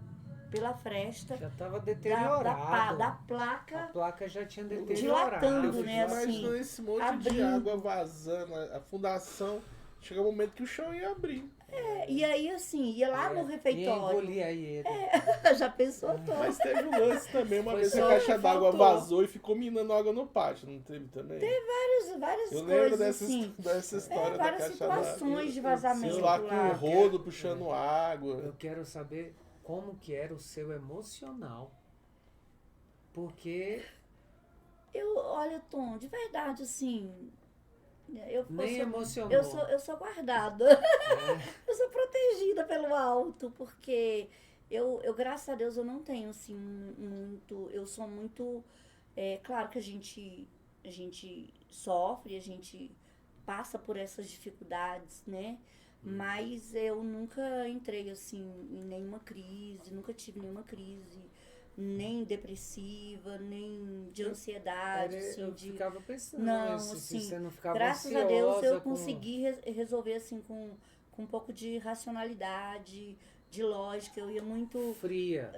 pela fresta. Já estava deteriorado. Da placa. A placa já tinha deteriorado. Dilatando, né? Imaginou esse monte abrindo. de água vazando, a fundação. Chegou um momento que o chão ia abrir. E aí, assim, ia lá no E refeitório. engolia ele. Já pensou todo. Mas teve um lance também, uma Foi vez que só a caixa que d'água faltou. vazou e ficou minando água no pátio, não teve também? Várias Eu lembro coisas, dessa, assim. dessa história da Várias caixa d'água. situações de Eu vazamento lá com lá. o rodo puxando água. Eu quero saber como que era o seu emocional. Porque Olha, Tom, de verdade, assim, nem emocionou. eu sou guardada. Eu sou protegida pelo alto, porque graças a Deus, eu não tenho, assim, muito. Eu sou muito. Claro que a gente sofre, a gente passa por essas dificuldades, né? Mas eu nunca entrei, assim, em nenhuma crise, nunca tive nenhuma crise, nem depressiva, nem de ansiedade, assim, eu de. ficava pensando Não, se assim, você não ficava graças a ansiosa Deus eu com- consegui resolver assim com um pouco de racionalidade, de lógica. Eu ia muito. fria.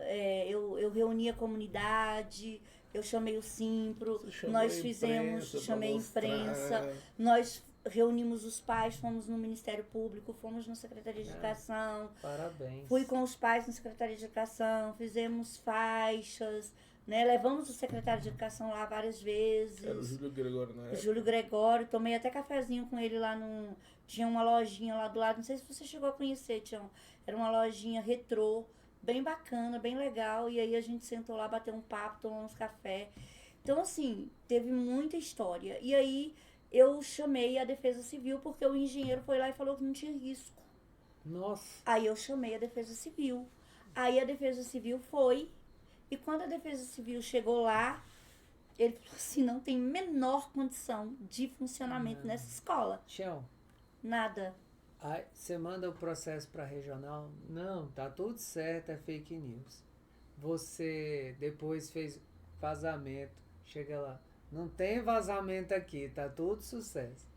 Eu reuni a comunidade, eu chamei o Simpro, Você chamou nós a fizemos, imprensa pra chamei a mostrar. imprensa, nós reunimos os pais, fomos no Ministério Público, fomos na Secretaria de Educação, Parabéns. fui com os pais na Secretaria de Educação, fizemos faixas, né? Levamos o secretário de Educação lá várias vezes. Era o Júlio Gregório na época. Júlio Gregório, tomei até cafezinho com ele lá no. Tinha uma lojinha lá do lado, não sei se você chegou a conhecer, Tião. Era uma lojinha retrô, bem bacana, bem legal. E aí a gente sentou lá, bateu um papo, tomamos café. Então, assim, teve muita história. E aí eu chamei a Defesa Civil, porque o engenheiro foi lá e falou que não tinha risco. Nossa, Aí eu chamei a Defesa Civil. Aí a Defesa Civil foi. E quando a Defesa Civil chegou lá, ele falou assim, não tem menor condição de funcionamento nessa escola. Tião, Nada. aí você manda o processo para regional? Não, tá tudo certo, é fake news. Você depois fez vazamento, chega lá, não tem vazamento aqui, tá tudo sucesso.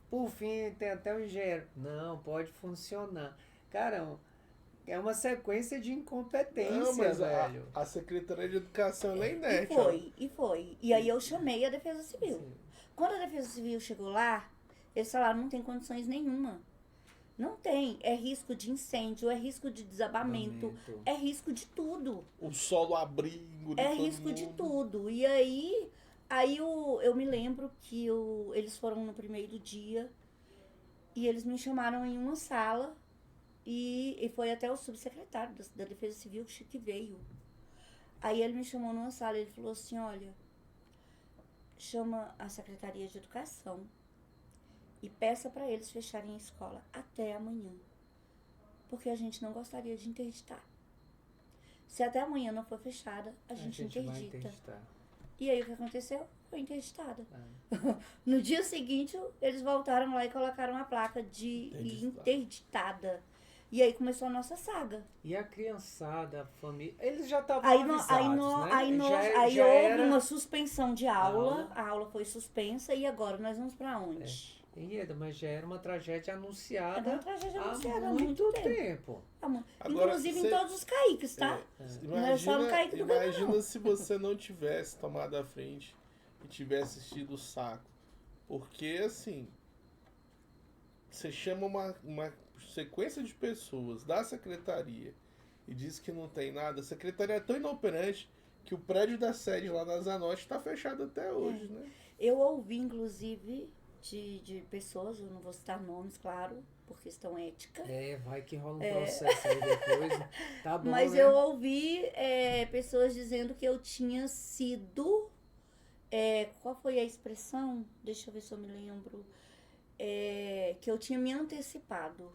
Por fim, tem até o engenheiro. Não, pode funcionar. Caramba, é uma sequência de incompetência, Não, mas velho. a Secretaria de Educação ela é E inerte. foi. E aí eu chamei a Defesa Civil. Sim. Quando a Defesa Civil chegou lá, eles falaram, não tem condições nenhuma. Não tem. É risco de incêndio, é risco de desabamento, é risco de tudo. O solo abrigo de É todo risco de mundo. tudo. E aí eu me lembro que eles foram no primeiro dia e eles me chamaram em uma sala e foi até o subsecretário da Defesa Civil que veio. Aí ele me chamou numa sala e ele falou assim, olha, chama a Secretaria de Educação e peça para eles fecharem a escola até amanhã. Porque a gente não gostaria de interditar. Se até amanhã não for fechada, a gente vai interdita. interditar. E aí o que aconteceu? Foi interditada. É. No dia seguinte, eles voltaram lá e colocaram a placa de interditada. E aí começou a nossa saga. E a criançada, a família, eles já estavam Aí, avisados, né? aí Já houve era- uma suspensão de aula. Aula. A aula foi suspensa e agora nós vamos pra onde? Ieda, mas já era uma tragédia É anunciada, uma tragédia há anunciada há muito tempo. Agora, Inclusive você- em todos os caíques, tá? Não é só no Caique do Gama, Imagina não. se você não tivesse tomado a frente e tivesse assistido o saco. Porque, assim, você chama uma sequência de pessoas da secretaria e diz que não tem nada. A secretaria é tão inoperante que o prédio da sede lá na Zanotti está fechado até hoje, né? Eu ouvi, inclusive, de pessoas, eu não vou citar nomes, claro, por questão ética. Vai que rola um processo aí depois. Tá bom, Mas né? eu ouvi pessoas dizendo que eu tinha sido. Qual foi a expressão? Deixa eu ver se eu me lembro. Que eu tinha me antecipado.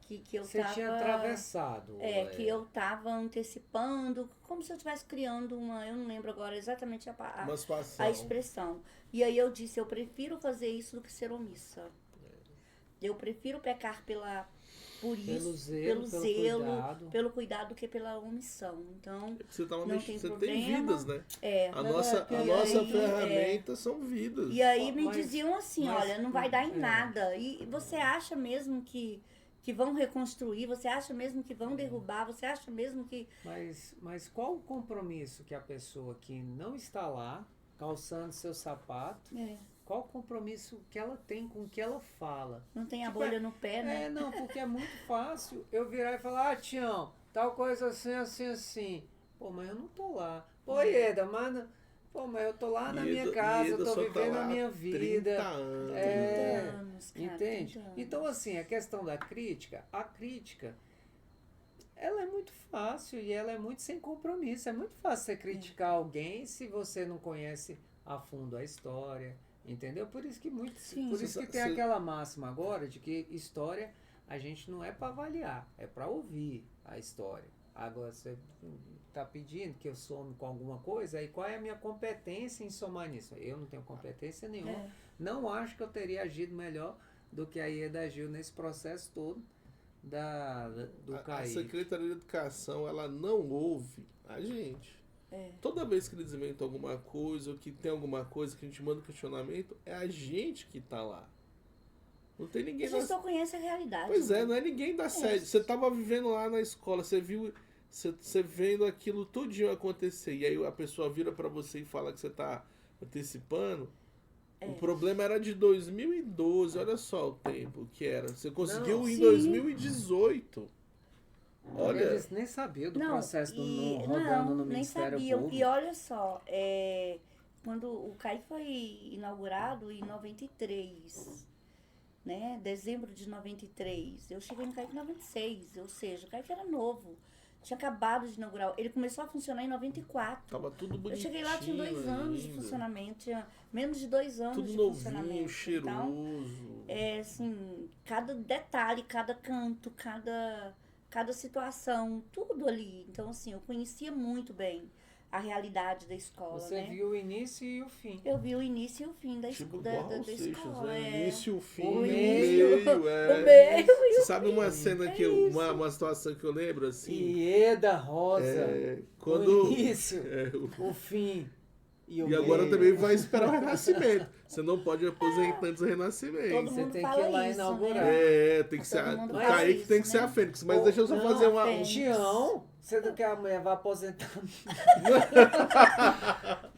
Que eu Você tava, tinha atravessado. que eu tava antecipando, como se eu estivesse criando uma. Eu não lembro agora exatamente Uma situação. a expressão. E aí eu disse, eu prefiro fazer isso do que ser omissa. Eu prefiro pecar por Pelo isso, zelo, pelo pelo zelo, cuidado. pelo cuidado do que pela omissão. Então, Você, tá não tem você problema. tem vidas, né? A Mas nossa e nossa aí, ferramenta são vidas. e aí me Mas- diziam assim, mas- olha, não vai dar em é. nada. E você acha mesmo que vão reconstruir? Você acha mesmo que vão derrubar? Você acha mesmo que... Mas qual o compromisso que a pessoa que não está lá, calçando seu sapato, Qual o compromisso que ela tem com o que ela fala? Não tem a Tipo, bolha no pé, né? Não, porque é muito fácil eu virar e falar, Tião, tal coisa assim, assim, assim. Pô, mas eu não tô lá. Pô, Ieda, mas eu tô lá na minha casa, eu tô vivendo a minha vida. 30 anos. 30 anos, cara, Entende? 30 anos. Então, assim, a questão da crítica, ela é muito fácil e ela é muito sem compromisso. É muito fácil você criticar alguém se você não conhece a fundo a história, entendeu? Por isso que tem aquela máxima agora de que história a gente não é para avaliar, é para ouvir a história. Agora você está pedindo que eu some com alguma coisa, aí qual é a minha competência em somar nisso? Eu não tenho competência nenhuma. Não acho que eu teria agido melhor do que a Ieda agiu nesse processo todo do A Kaique. Secretaria de Educação, ela não ouve a gente. Toda vez que eles inventam alguma coisa, ou que tem alguma coisa que a gente manda questionamento, é a gente que tá lá. Não tem ninguém A gente só conhece a realidade. Pois né? não é ninguém da sede. Você tava vivendo lá na escola, você viu, você vendo aquilo tudinho acontecer, e aí a pessoa vira pra você e fala que você tá antecipando. O problema era de 2012, olha só o tempo que era. Você conseguiu em 2018. Olha. Eles nem sabiam do processo rodando no Ministério Público. E olha só, quando o Kaique foi inaugurado em 93, né? Dezembro de 93. Eu cheguei no Kaique em 96, ou seja, o Kaique era novo. Tinha acabado de inaugurar. Ele começou a funcionar em 94. Tava tudo bonitinho. Eu cheguei lá, tinha 2 anos de funcionamento. Tinha menos de 2 anos tudo de novinho, funcionamento. cheiroso. Então, assim, cada detalhe, cada canto, cada situação, tudo ali. Então, assim, eu conhecia muito bem a realidade da escola, Você viu o início e o fim. Eu vi o início e o fim da escola. O início, o fim, o meio. O meio. Você sabe uma cena que uma situação que eu lembro assim? Ieda Rosa. Quando o início, o fim e o E meio. agora também vai esperar o renascimento. Você não pode aposentar antes do renascimento. Todo Você mundo tem que fala ir lá isso, inaugurar. né? Tem que ser. O fala Kaique isso, tem que ser né? a Fênix. Mas deixa eu só fazer uma. Tião, você não quer a mulher vai aposentar?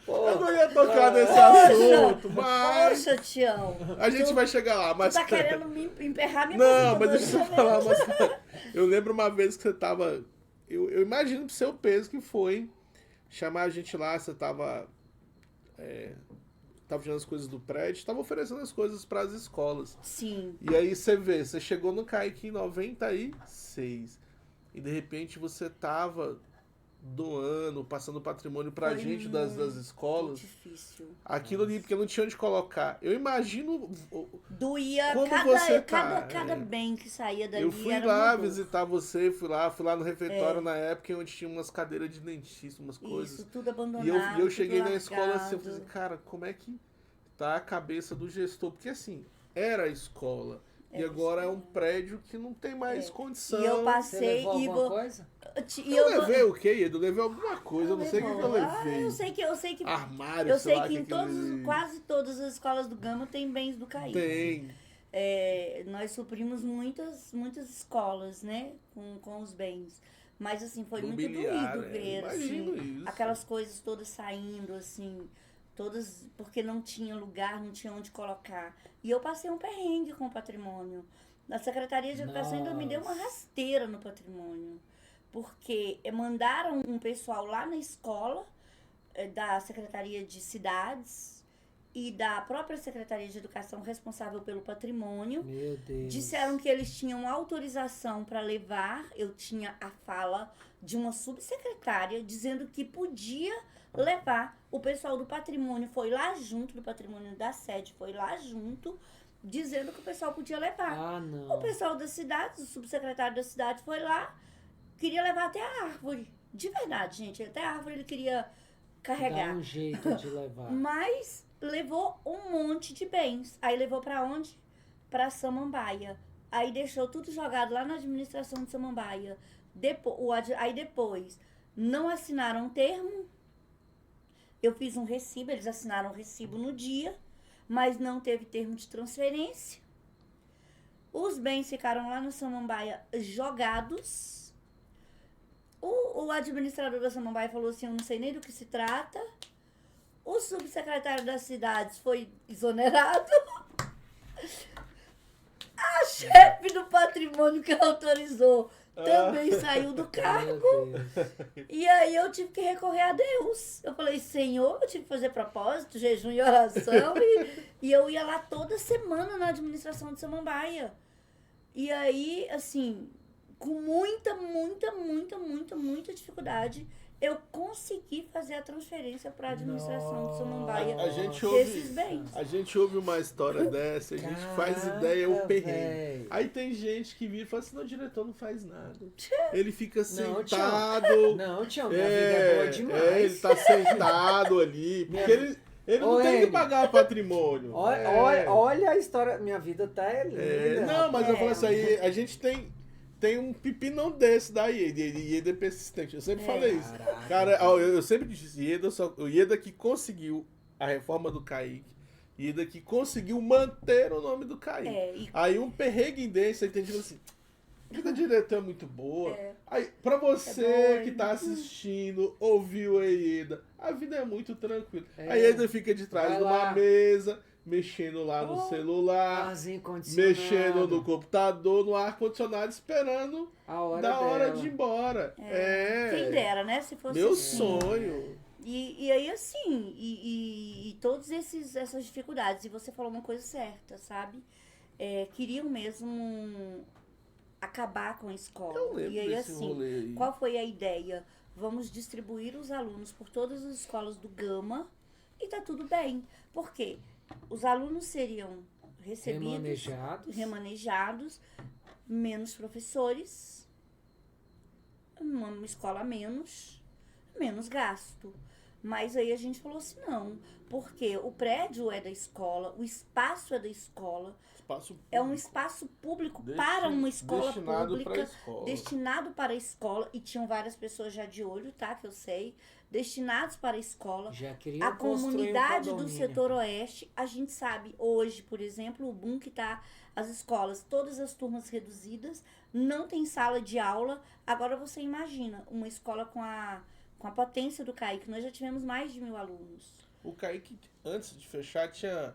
Eu não ia tocar nesse assunto, mas. Poxa, Tião. A gente vai chegar lá, mas. Tu tá querendo me emperrar minha Não, mas deixa eu aposentadoria falar. Mas... Eu lembro uma vez que você tava. Eu imagino pro seu peso que foi chamar a gente lá, você tava. Tava tirando as coisas do prédio, tava oferecendo as coisas pras escolas. Sim. E aí você vê, você chegou no Kaique em 96. E de repente você tava doando, passando patrimônio pra Foi gente das escolas. Difícil. Aquilo ali, porque não tinha onde colocar. Eu imagino. Doía Como cada, você cada, tá, cada bem que saía dali. Eu fui era lá uma dor. visitar você, fui lá no refeitório na época onde tinha umas cadeiras de dentista, umas coisas. Isso, tudo abandonado. E eu cheguei tudo na escola assim, eu largado. falei, cara, como é que tá a cabeça do gestor? Porque assim, era a escola. E agora é um prédio que não tem mais condição. E eu Você passei levou alguma coisa? Eu levei o quê, Edu? Eu levei alguma coisa, eu não sei o que eu levei. Eu sei que Armário, eu sei sei lá que em levei. quase todas as escolas do Gama tem bens do Kaique. Tem. Nós suprimos muitas escolas, né, com os bens. Mas, assim, foi muito Mobiliário, doído ver, imagino assim, isso. aquelas coisas todas saindo, assim, todas porque não tinha lugar, não tinha onde colocar. E eu passei um perrengue com o patrimônio. A Secretaria de Educação ainda me deu uma rasteira no patrimônio. Porque mandaram um pessoal lá na escola, da Secretaria de Cidades e da própria Secretaria de Educação responsável pelo patrimônio. Meu Deus. Disseram que eles tinham autorização para levar. Eu tinha a fala de uma subsecretária dizendo que podia levar. O pessoal do patrimônio foi lá junto, do patrimônio da sede foi lá junto, dizendo que o pessoal podia levar. Ah, não. O pessoal da cidade, o subsecretário da cidade foi lá, queria levar até a árvore. De verdade, gente, até a árvore ele queria carregar. Dá um jeito de levar. Mas levou um monte de bens. Aí levou pra onde? Pra Samambaia. Aí deixou tudo jogado lá na administração de Samambaia. Aí depois não assinaram termo. Eu fiz um recibo, eles assinaram o recibo no dia, mas não teve termo de transferência. Os bens ficaram lá no Samambaia jogados. O administrador da Samambaia falou assim, eu não sei nem do que se trata. O subsecretário das cidades foi exonerado. A chefe do patrimônio que autorizou também saiu do cargo. E aí eu tive que recorrer a Deus. Eu falei, Senhor, eu tive que fazer propósito, jejum e oração. E eu ia lá toda semana na administração de Samambaia. E aí, assim, com muita dificuldade, eu consegui fazer a transferência para a administração de Samambaia desses bens. A gente ouve uma história dessa, a gente faz ideia, o perrengue. Aí tem gente que vira e fala assim, não, o diretor não faz nada. Ele fica sentado. Não, Tião, minha vida é boa demais. Ele tá sentado ali, porque ele não tem que pagar patrimônio. Olha a história, minha vida tá linda. Não, mas eu falo assim, aí, a gente tem um pepinão desse da IEDA, e IEDA é persistente. Eu sempre falei isso. Caraca. Cara, eu sempre disse, o IEDA que conseguiu a reforma do CAIC, IEDA que conseguiu manter o nome do CAIC. Aí um perrengue desse, aí tem gente assim, a vida diretor é muito boa. Aí, pra você que tá assistindo, ouviu a IEDA, a vida é muito tranquila. A IEDA fica de trás de uma mesa, mexendo lá no celular, mexendo no computador, no ar-condicionado, esperando a hora de ir embora. Quem dera, né? Se fosse meu assim. sonho. E aí, assim, e todas essas dificuldades. E você falou uma coisa certa, sabe? Queriam mesmo acabar com a escola. Eu lembro e aí, desse assim, rolê aí. qual foi a ideia? Vamos distribuir os alunos por todas as escolas do Gama e tá tudo bem. Por quê? Os alunos seriam recebidos, remanejados, menos professores, uma escola menos gasto. Mas aí a gente falou assim, não, porque o prédio é da escola, o espaço é da escola, é um espaço público para uma escola pública, destinado para a escola, e tinham várias pessoas já de olho, tá, que eu sei, destinados para a escola. A comunidade do setor oeste, a gente sabe hoje, por exemplo, o boom que tá as escolas, todas as turmas reduzidas, não tem sala de aula. Agora você imagina, uma escola com a potência do CAIC, nós já tivemos mais de 1.000 alunos. O CAIC, antes de fechar,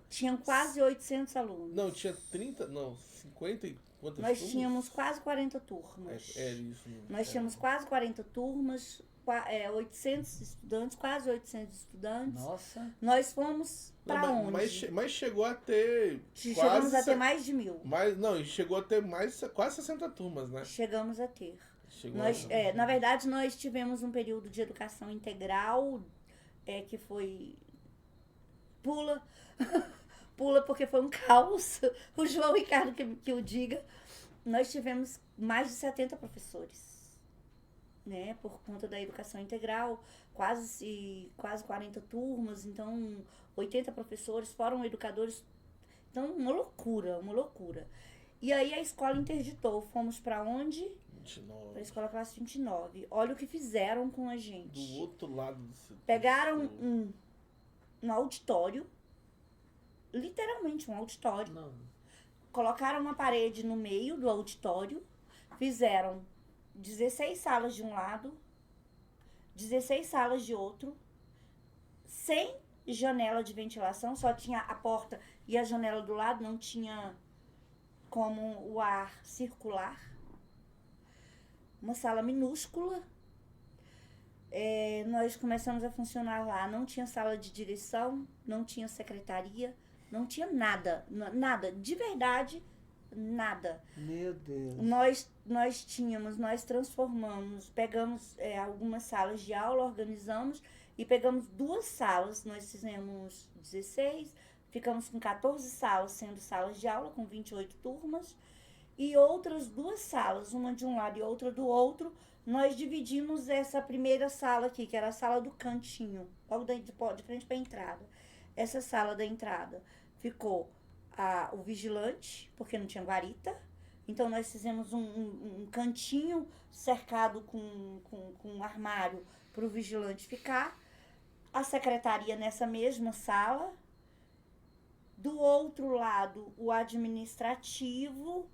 tinham quase 800 alunos. Não, tinha 50 e quantas Nós turmas? tínhamos quase 40 turmas. Isso. Nós tínhamos quase 40 turmas, 800 estudantes, quase 800 estudantes. Nossa. Nós fomos para onde? Mas chegou a ter Chegamos a ter mais de 1.000. Chegou a ter quase 60 turmas, né? Chegamos a ter. Na verdade, nós tivemos um período de educação integral, que foi... Pula porque foi um caos. O João Ricardo que o diga. Nós tivemos mais de 70 professores, né? Por conta da educação integral, quase 40 turmas, então 80 professores, foram educadores. Então, uma loucura. E aí a escola interditou. Fomos para onde? 29. Para a escola classe 29. Olha o que fizeram com a gente. Do outro lado do pegaram um auditório, literalmente um auditório. Não. Colocaram uma parede no meio do auditório, fizeram 16 salas de um lado, 16 salas de outro, sem janela de ventilação, só tinha a porta e a janela do lado, não tinha como o ar circular. Uma sala minúscula. Nós começamos a funcionar lá, não tinha sala de direção, não tinha secretaria, não tinha nada, de verdade, nada. Meu Deus. Nós transformamos, pegamos algumas salas de aula, organizamos e pegamos 2 salas, nós fizemos 16, ficamos com 14 salas, sendo salas de aula, com 28 turmas, e outras 2 salas, uma de um lado e outra do outro. Nós dividimos essa primeira sala aqui, que era a sala do cantinho, logo de frente para a entrada. Essa sala da entrada ficou o vigilante, porque não tinha guarita. Então, nós fizemos um cantinho cercado com um armário para o vigilante ficar. A secretaria nessa mesma sala. Do outro lado, o administrativo,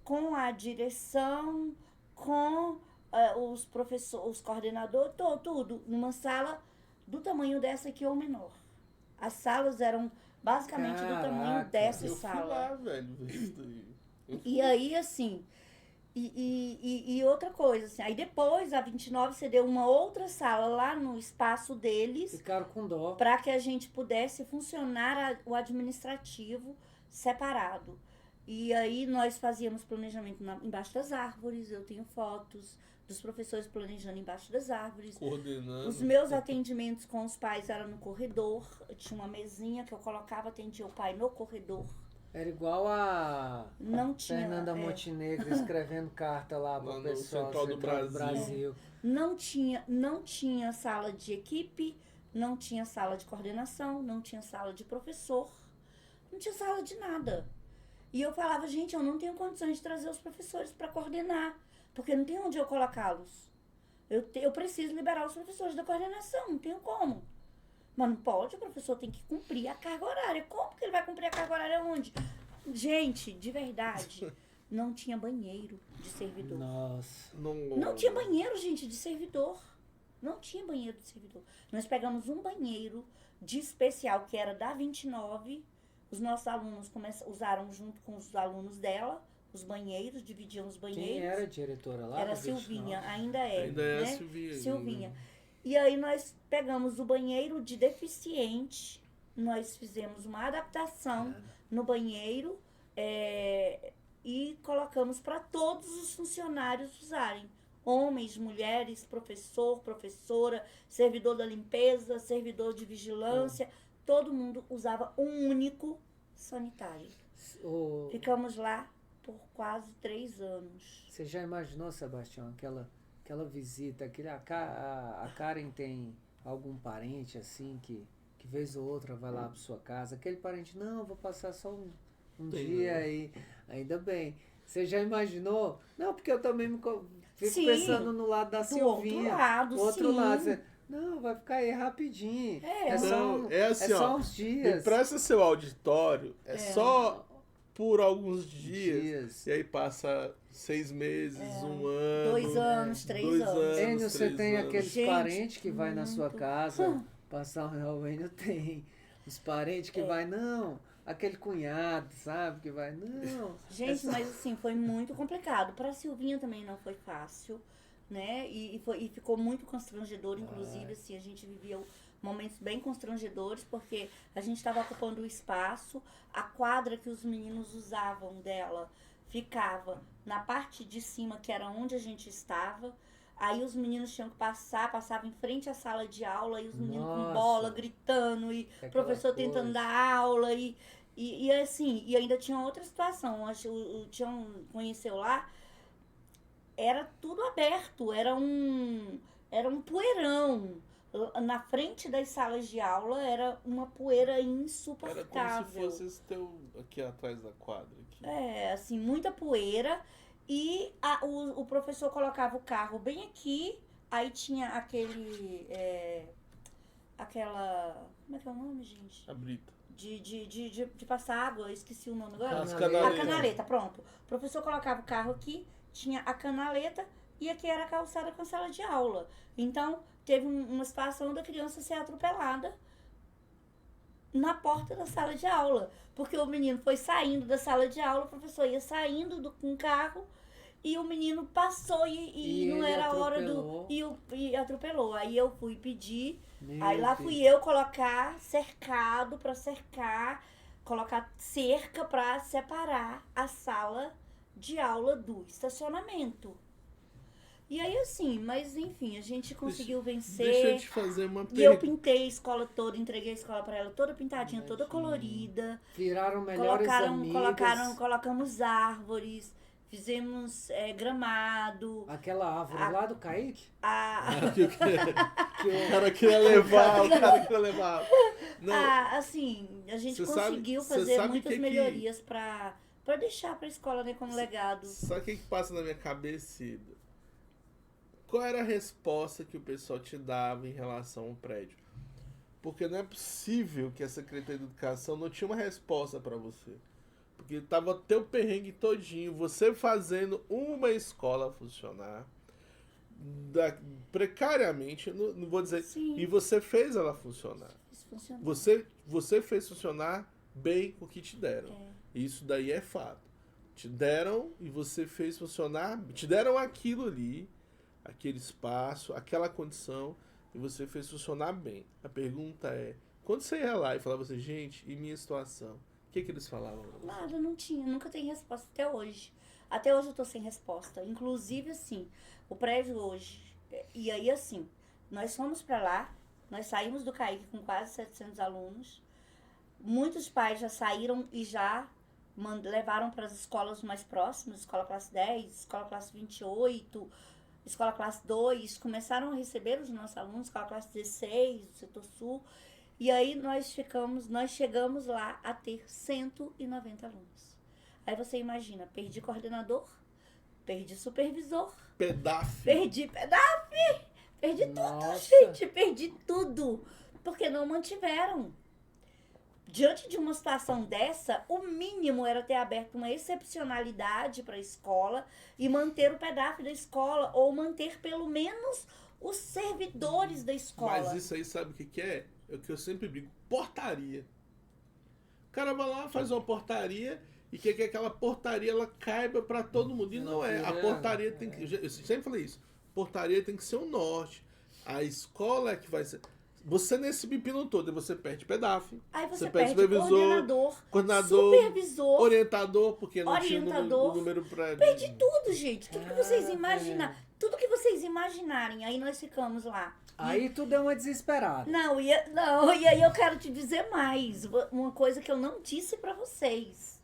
com a direção, com os professores, os coordenadores, tudo numa sala do tamanho dessa aqui ou menor. As salas eram basicamente do tamanho Caraca, dessa Eu fui sala. lá, velho, ver isso daí. E aí, assim, e outra coisa, assim, aí depois a 29 cedeu uma outra sala lá no espaço deles Ficaram com dó. para que a gente pudesse funcionar o administrativo separado. E aí nós fazíamos planejamento embaixo das árvores, eu tenho fotos dos professores planejando embaixo das árvores. Coordenando. Os meus atendimentos com os pais eram no corredor, eu tinha uma mesinha que eu colocava, atendia o pai no corredor. Era igual a Não tinha. Fernanda Montenegro escrevendo carta lá Lá pro no pessoal Central do Brasil. Não tinha sala de equipe, não tinha sala de coordenação, não tinha sala de professor, não tinha sala de nada. E eu falava, gente, eu não tenho condições de trazer os professores para coordenar, porque não tem onde eu colocá-los. Eu preciso liberar os professores da coordenação, não tenho como. Mas não pode, o professor tem que cumprir a carga horária. Como que ele vai cumprir a carga horária onde? Gente, de verdade, não tinha banheiro de servidor. Nossa. Não tinha banheiro, gente, de servidor. Não tinha banheiro de servidor. Nós pegamos um banheiro de especial, que era da 29. Os nossos alunos usaram junto com os alunos dela, os banheiros, dividiam os banheiros. Quem era a diretora lá? Era da Silvinha, 29? ainda é. Ainda é né? a Silvinha. Silvinha. E aí nós pegamos o banheiro de deficiente, nós fizemos uma adaptação no banheiro e colocamos para todos os funcionários usarem. Homens, mulheres, professor, professora, servidor da limpeza, servidor de vigilância, todo mundo usava um único sanitário. Ficamos lá por quase 3 anos. Você já imaginou, Sebastião, aquela visita, a Karen tem algum parente assim que vez ou outra vai lá para sua casa, aquele parente, não, vou passar só um dia aí, ainda bem. Você já imaginou? Não, porque eu também fico Sim, pensando no lado da Silvinha. Outro lado, Você, não, vai ficar aí rapidinho. Não, assim, só uns dias. Empresta seu auditório, só por alguns dias. E aí passa 6 meses, 1 ano. 2 anos, 3 anos. Enio, você tem aqueles Gente, parentes que vai na sua casa passar o Enio tem. Os parentes que vai, não, aquele cunhado, sabe, que vai, não. Gente, mas assim, foi muito complicado. Para a Silvinha também não foi fácil, né? E ficou muito constrangedor, inclusive, assim, a gente vivia momentos bem constrangedores, porque a gente estava ocupando o espaço, a quadra que os meninos usavam dela ficava na parte de cima, que era onde a gente estava. Aí os meninos tinham que passava em frente à sala de aula, e os meninos com bola, gritando, e o professor tentando dar aula, e assim, e ainda tinha outra situação. O Tião conheceu lá, era tudo aberto, era um poeirão. Na frente das salas de aula era uma poeira insuportável. Era como se fosse esse teu aqui atrás da quadra. Aqui. Assim, muita poeira. E o professor colocava o carro bem aqui, aí tinha aquela, como é que é o nome, gente? A brita. De passar água, eu esqueci o nome agora. A canaleta, pronto. O professor colocava o carro aqui, tinha a canaleta e aqui era a calçada com a sala de aula. Então, teve uma situação da criança ser atropelada na porta da sala de aula, porque o menino foi saindo da sala de aula, o professor ia saindo com o carro e o menino passou e não era a hora e atropelou. Aí eu fui pedir, aí lá fui eu colocar cercado para cercar, colocar cerca para separar a sala de aula do estacionamento. E aí assim, mas enfim, a gente conseguiu vencer. Deixa eu te fazer uma pergunta. E eu pintei a escola toda, entreguei a escola pra ela toda pintadinha, toda colorida. Viraram melhores amigas. Colocamos árvores, fizemos gramado. Aquela árvore lá do Kaique? O cara queria levar, Não, assim, a gente conseguiu fazer muitas melhorias pra deixar pra escola, né, como legado. Sabe o que passa na minha cabeça? Qual era a resposta que o pessoal te dava em relação ao prédio? Porque não é possível que a Secretaria de Educação não tinha uma resposta para você. Porque tava teu perrengue todinho, você fazendo uma escola funcionar precariamente, não vou dizer, Sim. e você fez ela funcionar. funcionando. Você fez funcionar bem o que te deram. Isso daí é fato. Te deram e você fez funcionar, te deram aquilo ali, aquele espaço, aquela condição, e você fez funcionar bem. A pergunta é, quando você ia lá e falava assim, gente, e minha situação? O que eles falavam? Nada, não tinha, nunca tem resposta até hoje. Até hoje eu tô sem resposta. Inclusive, assim, o prédio hoje, e aí assim, nós fomos pra lá, nós saímos do CAIC com quase 700 alunos, muitos pais já saíram e já levaram para as escolas mais próximas, escola classe 10, escola classe 28, escola classe 2, começaram a receber os nossos alunos, escola classe 16, do setor sul, e aí nós chegamos lá a ter 190 alunos. Aí você imagina, perdi coordenador, perdi supervisor, perdi tudo, gente, perdi tudo, porque não mantiveram. Diante de uma situação dessa, o mínimo era ter aberto uma excepcionalidade para a escola e manter o PEDAF da escola, ou manter pelo menos os servidores da escola. Mas isso aí sabe o que é? É o que eu sempre digo, portaria. O cara vai lá, faz uma portaria e quer que aquela portaria ela caiba para todo mundo. E não é. A portaria tem que... Eu sempre falei isso. Portaria tem que ser o norte. A escola é que vai ser... Você nesse pepino todo, você perde PEDAF. Aí você perde supervisor, supervisor, orientador, porque não tinha o número para... Perdi tudo, gente. Tudo que vocês imaginarem. Tudo que vocês imaginarem. Aí nós ficamos lá. Aí tu deu uma desesperada. Não, e aí eu quero te dizer mais. Uma coisa que eu não disse pra vocês.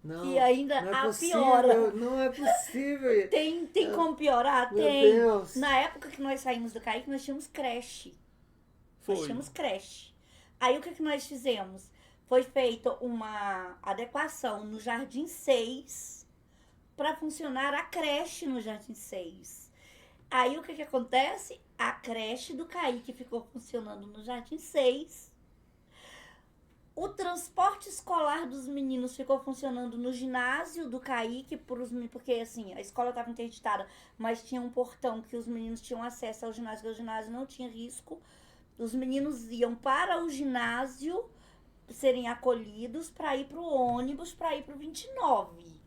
Não, que ainda não é possível, piora. Não é possível. Tem como piorar? Meu Tem. Deus. Na época que nós saímos do CAIC, nós tínhamos creche. Nós tínhamos creche. Aí o que nós fizemos? Foi feita uma adequação no Jardim 6 para funcionar a creche no Jardim 6. Aí o que acontece? A creche do CAIC ficou funcionando no Jardim 6. O transporte escolar dos meninos ficou funcionando no ginásio do CAIC, porque assim, a escola estava interditada, mas tinha um portão que os meninos tinham acesso ao ginásio, porque o ginásio não tinha risco. Os meninos iam para o ginásio serem acolhidos para ir para o ônibus, para ir para o 29.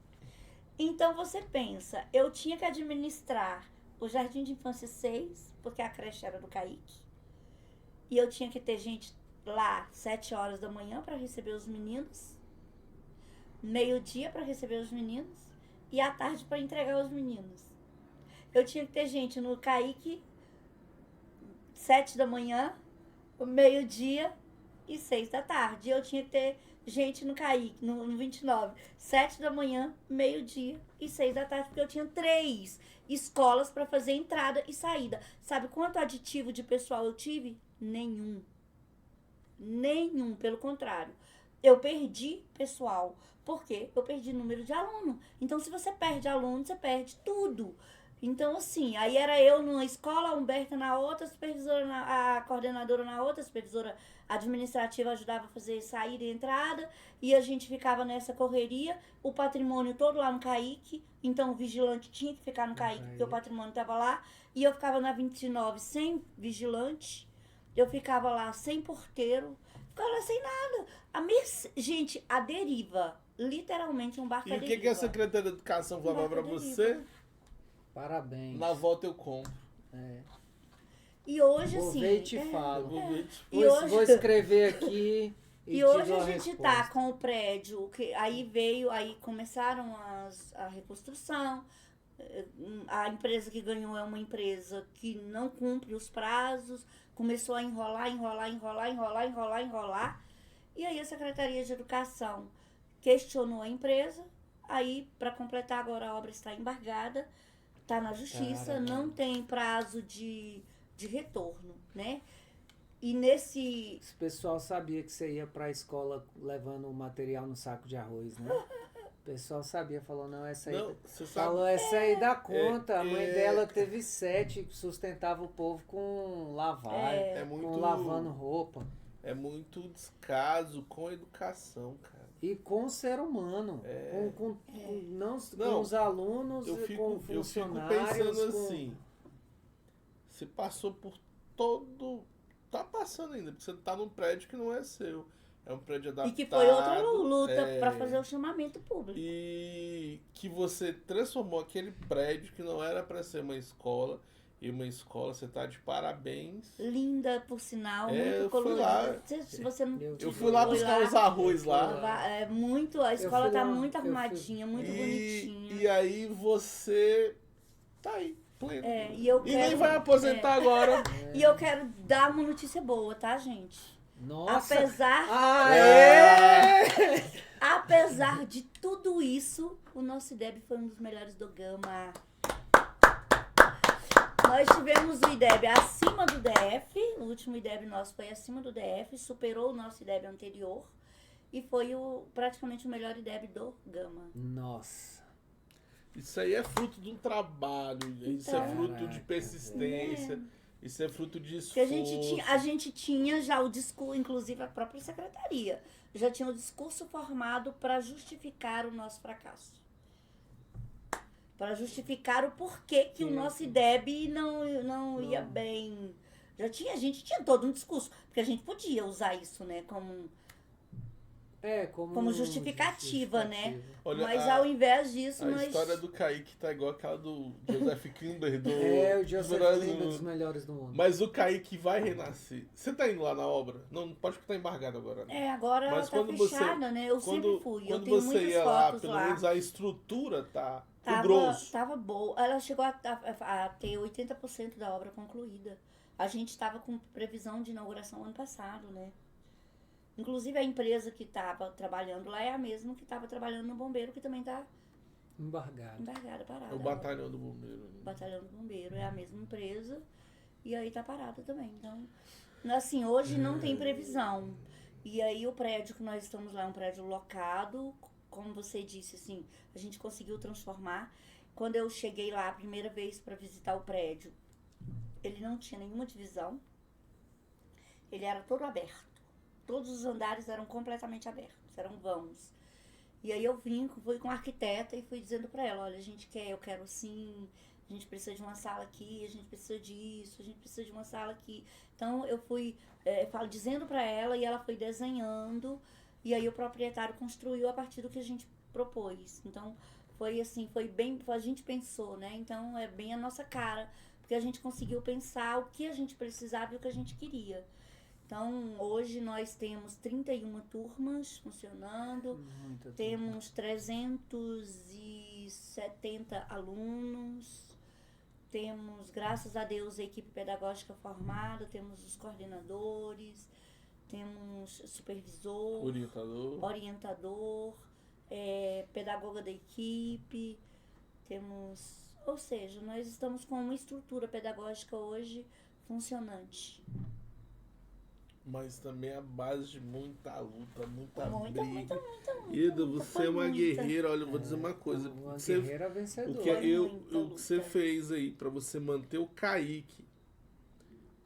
Então você pensa, eu tinha que administrar o Jardim de Infância 6, porque a creche era do CAIC, e eu tinha que ter gente lá 7 horas da manhã para receber os meninos, meio-dia para receber os meninos e à tarde para entregar os meninos. Eu tinha que ter gente no CAIC 7 da manhã, meio-dia e 6 da tarde. Eu tinha que ter gente no CAIC, no 29, 7 da manhã, meio-dia e 6 da tarde, porque eu tinha 3 escolas para fazer entrada e saída. Sabe quanto aditivo de pessoal eu tive? Nenhum, pelo contrário. Eu perdi pessoal, porque eu perdi número de aluno. Então, se você perde aluno, você perde tudo. Então, assim, aí era eu numa escola, a Humberta na outra, a coordenadora na outra, a supervisora administrativa ajudava a fazer saída e entrada, e a gente ficava nessa correria, o patrimônio todo lá no CAIC, então o vigilante tinha que ficar no CAIC, porque o patrimônio estava lá, e eu ficava na 29 sem vigilante, eu ficava lá sem porteiro, ficava lá sem nada. Gente, a deriva, literalmente um barco a deriva. E o que a Secretaria de Educação falava para você? Parabéns. Na volta eu compro. E hoje, vou assim... ver e te falo. E hoje, vou escrever aqui e hoje te dou a gente resposta. tá com o prédio, aí começaram a reconstrução. A empresa que ganhou é uma empresa que não cumpre os prazos, começou a enrolar. E aí a Secretaria de Educação questionou a empresa. Aí, para completar, agora a obra está embargada. Tá na justiça, Caramba. não tem prazo de retorno, né? E nesse... Esse pessoal sabia que você ia pra escola levando o material no saco de arroz, né? O pessoal sabia, falou, não, essa aí... Não, você falou, sabe... essa aí dá conta. A mãe dela teve 7, sustentava o povo com lavar, com lavando roupa. É muito descaso com a educação, cara. E com o ser humano, com os alunos, com funcionários. Eu fico pensando assim, você passou por tá passando ainda, porque você tá num prédio que não é seu. É um prédio adaptado. E que foi outra luta para fazer o chamamento público. E que você transformou aquele prédio que não era para ser uma escola, e uma escola, você tá de parabéns. Linda, por sinal, eu muito fui lá. colorida. Se você não Eu fui lá buscar os arroz lá. É muito, a escola tá muito arrumadinha, muito bonitinha. E aí você tá aí, pleno. E nem vai aposentar agora. E eu quero dar uma notícia boa, tá, gente? Nossa! Apesar de tudo isso, o nosso IDEB foi um dos melhores do Gama. Nós tivemos o IDEB acima do DF, o último IDEB nosso foi acima do DF, superou o nosso IDEB anterior e foi praticamente o melhor IDEB do Gama. Nossa! Isso aí é fruto de um trabalho, isso é fruto de persistência, isso é fruto de esforço. Porque a gente tinha já o discurso, inclusive a própria secretaria, já tinha o discurso formado para justificar o nosso fracasso. Para justificar o porquê que o nosso IDEB não ia bem. A gente tinha todo um discurso, porque a gente podia usar isso, né, como justificativa, né? Olha, mas ao invés disso, a história do Kaique tá igual aquela do Joseph Kimber o Joseph Kimber dos melhores do mundo. Mas o Kaique vai renascer. Você tá indo lá na obra? Não pode porque tá embargado agora. Né? Agora mas tá fechada, né? Eu sempre fui. Eu tenho muitas ia fotos pelo lá. menos a estrutura tá grosso. Tava boa. Ela chegou a ter 80% da obra concluída. A gente estava com previsão de inauguração ano passado, né? Inclusive a empresa que estava trabalhando lá é a mesma que estava trabalhando no bombeiro, que também está embargada, parada. É o batalhão do bombeiro. Né? O batalhão do bombeiro é a mesma empresa e aí está parada também. Então, assim, hoje não tem previsão. E aí o prédio que nós estamos lá é um prédio locado, como você disse, assim, a gente conseguiu transformar. Quando eu cheguei lá a primeira vez para visitar o prédio, ele não tinha nenhuma divisão, ele era todo aberto. Todos os andares eram completamente abertos, eram vãos. E aí eu fui com a arquiteta e fui dizendo para ela, olha, eu quero assim, a gente precisa de uma sala aqui, a gente precisa disso, a gente precisa de uma sala aqui. Então eu fui dizendo para ela e ela foi desenhando, e aí o proprietário construiu a partir do que a gente propôs. Então foi assim, a gente pensou, né? Então é bem a nossa cara, porque a gente conseguiu pensar o que a gente precisava e o que a gente queria. Então, hoje nós temos 31 turmas funcionando, temos 370 alunos, temos, graças a Deus, a equipe pedagógica formada, temos os coordenadores, temos supervisor, orientador, pedagoga da equipe, ou seja, nós estamos com uma estrutura pedagógica hoje funcionante. Mas também a base de muita luta, muita briga. Muita. Ida, você é uma guerreira. Olha, eu vou dizer uma coisa. Uma guerreira vencedora. O que você fez aí pra você manter o Kaique.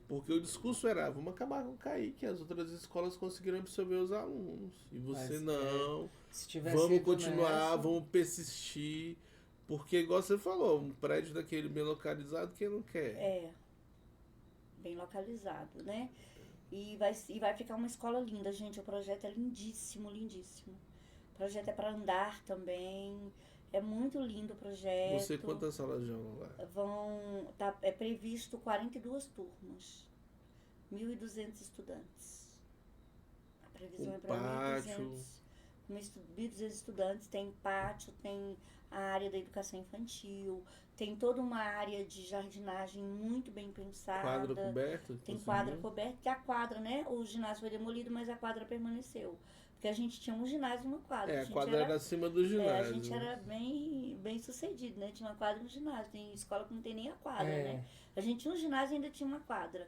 Porque o discurso era, vamos acabar com o Kaique. As outras escolas conseguiram absorver os alunos. E você não. Vamos continuar, vamos persistir. Porque, igual você falou, um prédio daquele bem localizado, quem não quer? Bem localizado, né? E vai ficar uma escola linda, gente. O projeto é lindíssimo, lindíssimo. O projeto é para andar também. É muito lindo o projeto. Você quantas salas de aula lá? É previsto 42 turmas. 1.200 estudantes. A previsão é para 1.200 estudantes. Tem pátio, tem a área da educação infantil, tem toda uma área de jardinagem muito bem pensada. Quadra coberta? Tem quadra coberta, que a quadra, né? O ginásio foi demolido, mas a quadra permaneceu. Porque a gente tinha um ginásio e uma quadra. A quadra era acima do ginásio. A gente era bem sucedido, né? Tinha uma quadra e um ginásio. Tem escola que não tem nem a quadra, né? A gente tinha um ginásio e ainda tinha uma quadra.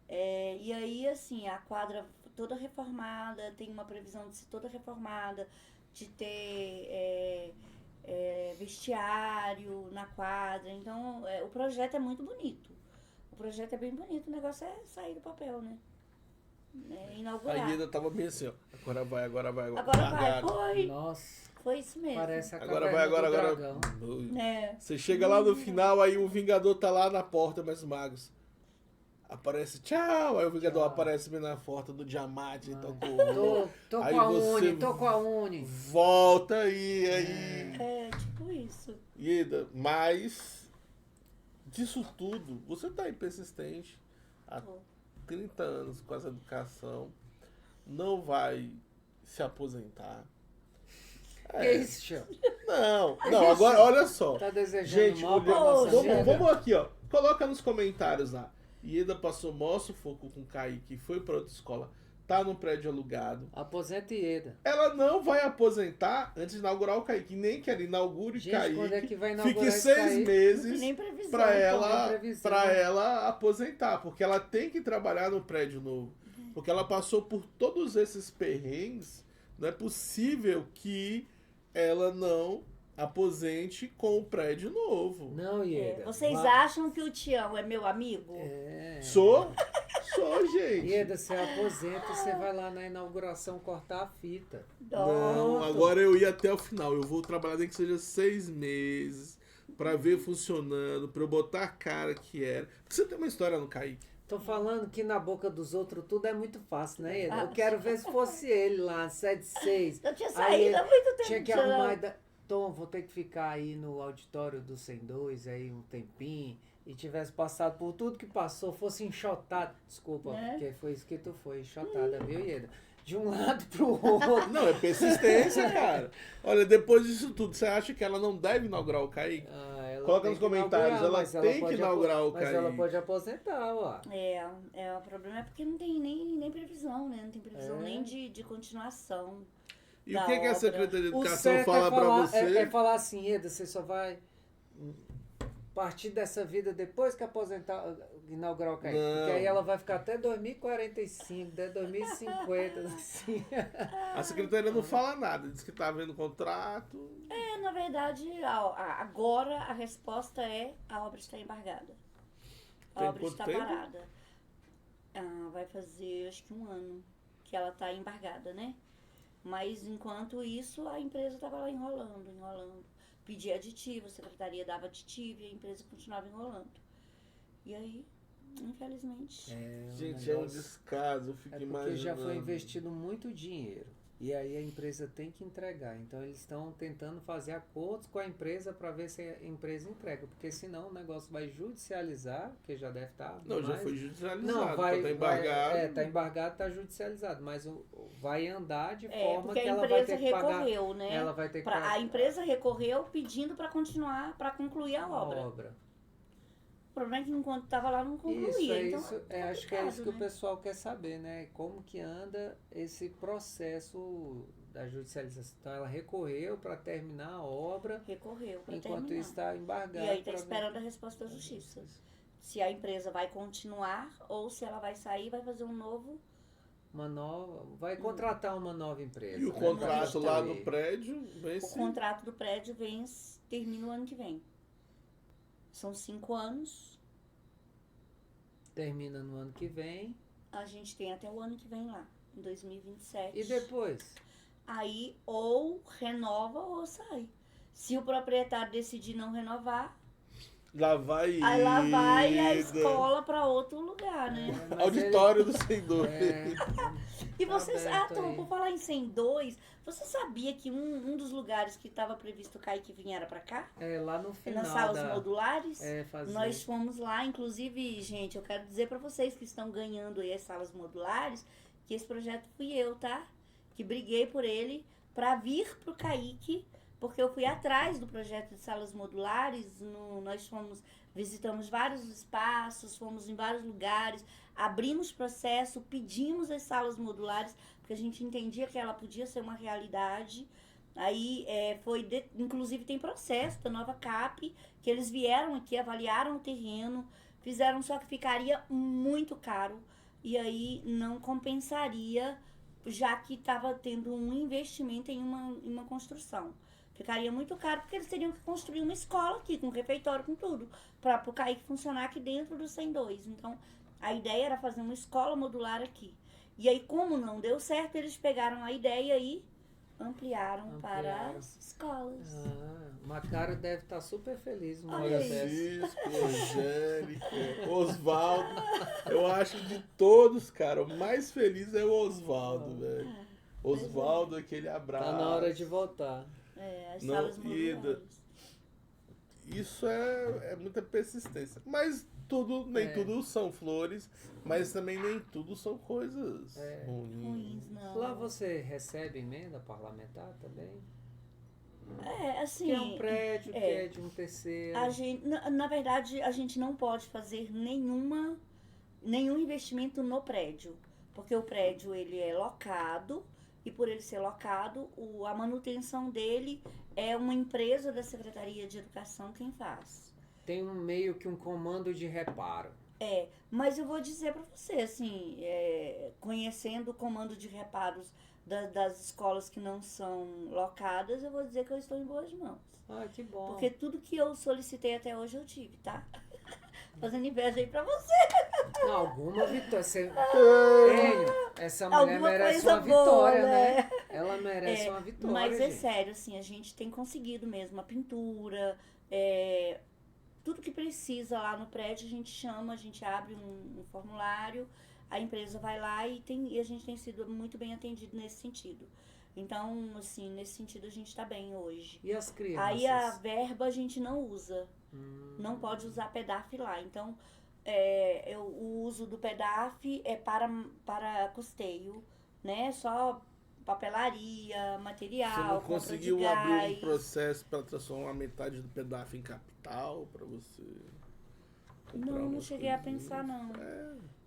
E aí, assim, a quadra toda reformada, tem uma previsão de ser toda reformada, de ter vestiário na quadra. Então, o projeto é muito bonito. O projeto é bem bonito, o negócio é sair do papel, né? Inaugurar. A Ida tava bem assim, ó. Agora vai. Agora vai, foi. Nossa. Foi isso mesmo. Parece a agora vai. Você chega lá no final, aí o Vingador tá lá na porta, mas os magos. aparece tchau, aí o Vingador Tchau. aparece bem na foto do Diamante, então Tô aí com a você Uni, tô com a Uni. volta aí. É, tipo isso. Ieda, mas disso tudo, você tá aí persistente há Tô. 30 anos com essa educação, não vai se aposentar. Que isso, Chão? Não, agora olha só. Tá desejando Gente, mal pra nossa vida? vamos aqui, ó. Coloca nos comentários lá. Ieda passou maior sufoco com o Kaique, foi pra outra escola, tá no prédio alugado. Aposenta e Ieda. Ela não vai aposentar antes de inaugurar o Kaique. Nem que ela inaugure Gente, Kaique. quando é que vai inaugurar Fique esse 6 Kaique? Não tem meses nem previsão. pra nem ela, previsão. pra ela aposentar. Porque ela tem que trabalhar no prédio novo. Porque ela passou por todos esses perrengues. Não é possível que ela não aposente com o prédio novo. Não, Ieda. Vocês Vai- acham que o Tião é meu amigo? É. Sou, gente. Ieda, você aposenta e você vai lá na inauguração cortar a fita. Não, agora eu ia até o final. Eu vou trabalhar nem que seja 6 meses pra ver funcionando, pra eu botar a cara que era. Porque você tem uma história no Kaique. Tô falando que na boca dos outros tudo é muito fácil, né, Ieda? Eu Ah. quero ver se fosse ele lá, 7-6. Eu tinha Aí saído há muito tempo. Tinha que Tião. arrumar. Tom, vou ter que ficar aí no auditório do 102 aí um tempinho. E tivesse passado por tudo que passou, fosse enxotado. Desculpa, Né? porque foi isso que tu foi, enxotada, viu, Ieda? De um lado pro outro. Não, é persistência, cara. Olha, depois disso tudo, você acha que ela não deve inaugurar o Kaique? Ah, ela Coloca tem nos que comentários, inaugurar, ela mas tem que pode inaugurar o Mas Kaique. ela pode aposentar, ó. O problema é porque não tem nem previsão, né? Não tem previsão É. nem de continuação. E da o que a obra. Secretaria de O Educação certo fala é pra falar, você? é falar assim, Ieda, você só vai partir dessa vida depois que aposentar, inaugurar o Kaique. Não. Porque aí ela vai ficar até 2045, até 2050, assim. A secretaria não fala nada, diz que tá vendo contrato. Na verdade, agora a resposta é a obra está embargada. A Tem obra quanto está tempo? parada. Vai fazer acho que 1 ano que ela está embargada, né? Mas enquanto isso, a empresa estava lá enrolando. Pedia aditivo, a secretaria dava aditivo e a empresa continuava enrolando. E aí, infelizmente. Gente, é um descaso, eu fico É porque imaginando. já foi investido muito dinheiro. E aí a empresa tem que entregar. Então eles estão tentando fazer acordos com a empresa para ver se a empresa entrega. Porque senão o negócio vai judicializar, que já deve estar. Não, já foi judicializado, Não, vai, tá embargado. tá embargado, tá judicializado. Mas vai andar de É, forma porque que a ela vai empresa ter que pagar. recorreu, né? Ela vai ter que A empresa recorreu pedindo para continuar, para concluir a obra. O problema é que enquanto estava lá não concluía. Isso, então, acho que é isso que complicado, o pessoal quer saber, né? Como que anda esse processo da judicialização. Então ela recorreu para terminar a obra, Recorreu para enquanto terminar. isso está embargado. E aí está pra- esperando a resposta da justiça. Se a empresa vai continuar ou se ela vai sair e vai fazer um novo. Vai contratar uma nova empresa. E o né? contrato lá do Aí. prédio O vence. contrato do prédio termina o ano que vem. São 5 anos. Termina no ano que vem. A gente tem até o ano que vem lá, em 2027. E depois? Aí ou renova ou sai. Se o proprietário decidir não renovar, Lá vai aí lá vai a ida. escola para outro lugar, né? Mas Auditório do 102. E vocês, aberto Tom, aí. por falar em 102, você sabia que um dos lugares que estava previsto cair que vinha era para cá? Lá no final Nas salas da... modulares? fazer. Nós fomos lá, inclusive, gente, eu quero dizer para vocês que estão ganhando aí as salas modulares, que esse projeto fui eu, tá? Que briguei por ele para vir pro Kaique, porque eu fui atrás do projeto de salas modulares, nós visitamos vários espaços, fomos em vários lugares, abrimos processo, pedimos as salas modulares, porque a gente entendia que ela podia ser uma realidade. Aí inclusive tem processo da Nova Cap, que eles vieram aqui, avaliaram o terreno, fizeram, só que ficaria muito caro e aí não compensaria, já que estava tendo um investimento em uma construção. Ficaria muito caro porque eles teriam que construir uma escola aqui, com refeitório, com tudo, para o Kaique funcionar aqui dentro do 102. Então, a ideia era fazer uma escola modular aqui. E aí, como não deu certo, eles pegaram a ideia e ampliaram para as escolas. Macaro deve estar super feliz numa Olha hora aí. dessa. Francisco, Angélica, Osvaldo. Eu acho de todos, cara, o mais feliz é o Osvaldo, velho. Osvaldo, aquele abraço. Tá na hora de voltar. As Não, salas e modulares. Isso é muita persistência. Mas nem tudo são flores, mas também nem tudo são coisas Ruins, não. Lá você recebe emenda parlamentar também? Assim... Que é um prédio que é de um terceiro. A gente, na verdade, a gente não pode fazer nenhum investimento no prédio. Porque o prédio, ele é locado. E por ele ser locado, a manutenção dele é uma empresa da Secretaria de Educação quem faz. Tem meio que um comando de reparo. Mas eu vou dizer para você, assim, conhecendo o comando de reparos das escolas que não são locadas, eu vou dizer que eu estou em boas mãos. Que bom. Porque tudo que eu solicitei até hoje eu tive, tá? Fazendo inveja aí pra você. Alguma vitória. Essa mulher Alguma merece coisa uma vitória, boa, né? Ela merece uma vitória. Mas gente. sério, assim, a gente tem conseguido mesmo a pintura, tudo que precisa lá no prédio a gente chama, a gente abre um formulário, a empresa vai lá e a gente tem sido muito bem atendido nesse sentido. Então, assim, nesse sentido a gente tá bem hoje. E as crianças? Aí a verba a gente não usa. Não pode usar PEDAF lá. Então, o uso do PEDAF é para custeio, né? Só papelaria, material, Você não compra conseguiu de abrir gás. um processo para transformar metade do pedaço em capital para você? Não cheguei a pensar, não.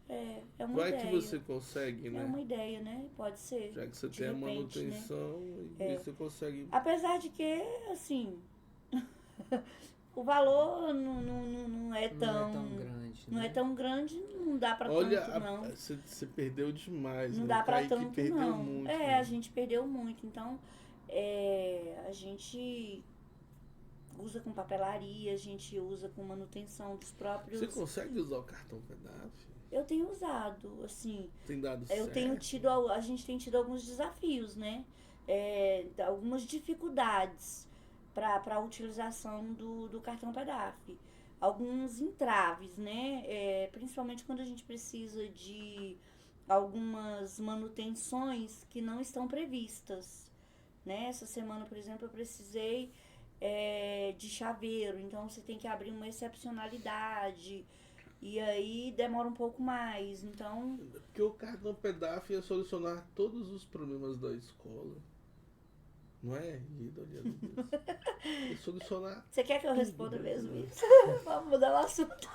É uma Vai ideia. que você consegue, né? É uma ideia, né? Pode ser. Já que você de tem a repente, manutenção, né? e você consegue. Apesar de que, assim, o valor não é tão grande. Não é tão grande, não dá pra Olha, tanto, não. você perdeu demais. Não né? dá O pra Kaique tanto, perdeu não. muito, A né? gente perdeu muito. Então, a gente usa com papelaria, a gente usa com manutenção dos próprios... Você consegue usar o cartão PEDAF? Eu tenho usado, assim... Tem dado Eu certo? tenho tido... A gente tem tido alguns desafios, né? Algumas dificuldades para a utilização do cartão PEDAF. Alguns entraves, né? Principalmente quando a gente precisa de algumas manutenções que não estão previstas, né? Essa semana, por exemplo, eu precisei de chaveiro, então você tem que abrir uma excepcionalidade e aí demora um pouco mais, então... Porque o cartão PEDAF ia solucionar todos os problemas da escola. Não é, Guido? Ia solucionar. Você quer que eu responda tudo, mesmo né? isso? Vamos mudar o assunto.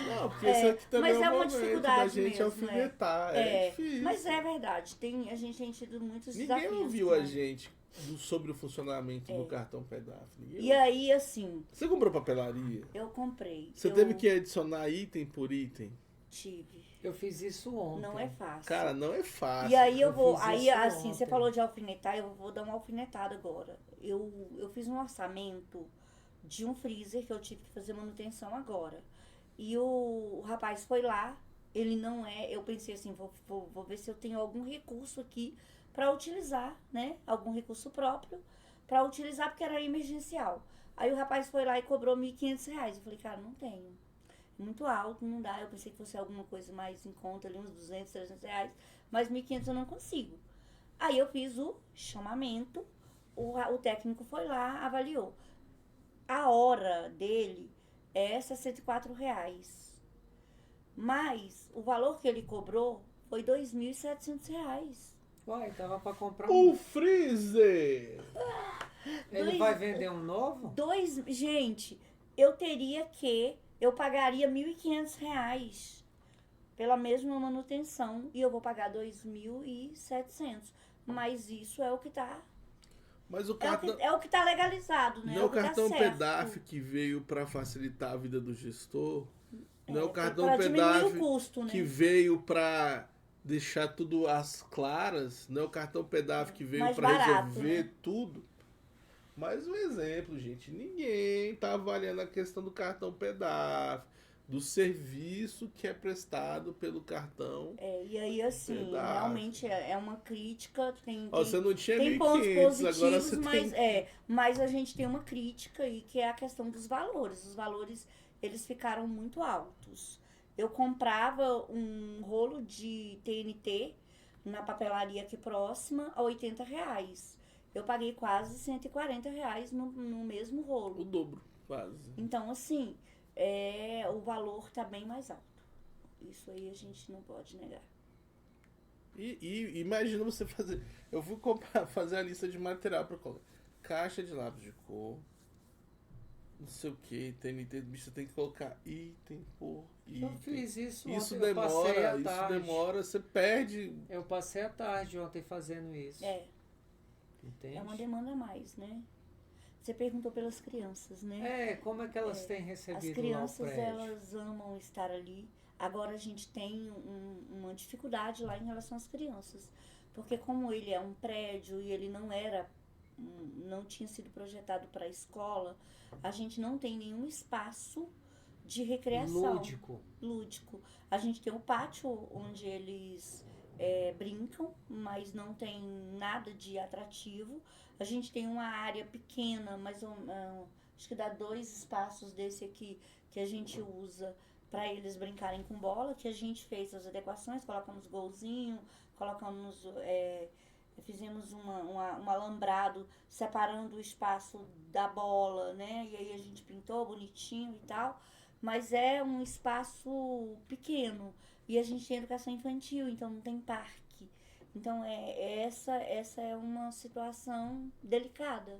Não, porque isso aqui também mas é é um uma momento da dificuldade gente mesmo, alfinetar. É difícil. Mas é verdade, a gente tem tido muitos Ninguém desafios. ouviu a gente sobre o funcionamento do cartão PEDAF. E aí, assim... Você comprou papelaria? Eu comprei. Você teve que adicionar item por item? Tive. Eu fiz isso ontem. Não é fácil. Cara, não é fácil. E aí eu Eu vou... fiz Aí, isso assim, você ontem. falou de alfinetar, eu vou dar uma alfinetada agora. Eu fiz um orçamento de um freezer que eu tive que fazer manutenção agora. E o rapaz foi lá, ele não eu pensei assim, vou ver se eu tenho algum recurso aqui para utilizar, né? Algum recurso próprio para utilizar, porque era emergencial. Aí o rapaz foi lá e cobrou R$1.500. Eu falei, cara, não tenho. É muito alto, não dá. Eu pensei que fosse alguma coisa mais em conta, ali uns R$200, R$300, mas R$1.500 eu não consigo. Aí eu fiz o chamamento, o técnico foi lá, avaliou. A hora dele é R$64. Mas o valor que ele cobrou foi R$2.700. Uai, tava pra comprar O freezer! Ele vai vender um novo? Gente, eu pagaria R$1.500 pela mesma manutenção e eu vou pagar R$2.700. Mas isso é o que tá... Mas o cartão... É o que tá legalizado, né? Não é o que tá cartão certo. PEDAF que veio para facilitar a vida do gestor. Não é o Pra cartão diminuir PEDAF o custo, né? que veio para deixar tudo às claras. Não é o cartão PEDAF que veio Mais para barato, resolver né? tudo. Mais um exemplo, gente. Ninguém tá avaliando a questão do cartão PEDAF. do serviço que é prestado pelo cartão. E aí, assim, Verdade. realmente é uma crítica, tem Você não tinha tem pontos 1.500, positivos, agora você mas, tem... mas a gente tem uma crítica aí, que é a questão dos valores. Os valores, eles ficaram muito altos. Eu comprava um rolo de TNT na papelaria aqui próxima a R$ 80. Eu paguei quase R$ 140 no mesmo rolo. O dobro, quase. Então, assim, o valor tá bem mais alto. Isso aí a gente não pode negar. E imagina você fazer... Eu vou fazer a lista de material para colocar. Caixa de lápis de cor. Não sei o que. TNT, você tem que colocar item por item. Eu fiz isso ontem. Isso Eu passei demora, a isso tarde. demora, você perde. Eu passei a tarde ontem fazendo isso. Entende? É uma demanda a mais, né? Você perguntou pelas crianças, né? Como é que elas têm recebido As crianças, lá o prédio? elas amam estar ali. Agora a gente tem uma dificuldade lá em relação às crianças. Porque como ele é um prédio e ele não tinha sido projetado para a escola, a gente não tem nenhum espaço de recreação. Lúdico. A gente tem um pátio onde eles brincam, mas não tem nada de atrativo. A gente tem uma área pequena, acho que dá 2 espaços desse aqui que a gente usa para eles brincarem com bola, que a gente fez as adequações, colocamos golzinho, fizemos um alambrado separando o espaço da bola, né? E aí a gente pintou bonitinho e tal, mas é um espaço pequeno. E a gente tem educação infantil, então não tem parque. Então essa é uma situação delicada,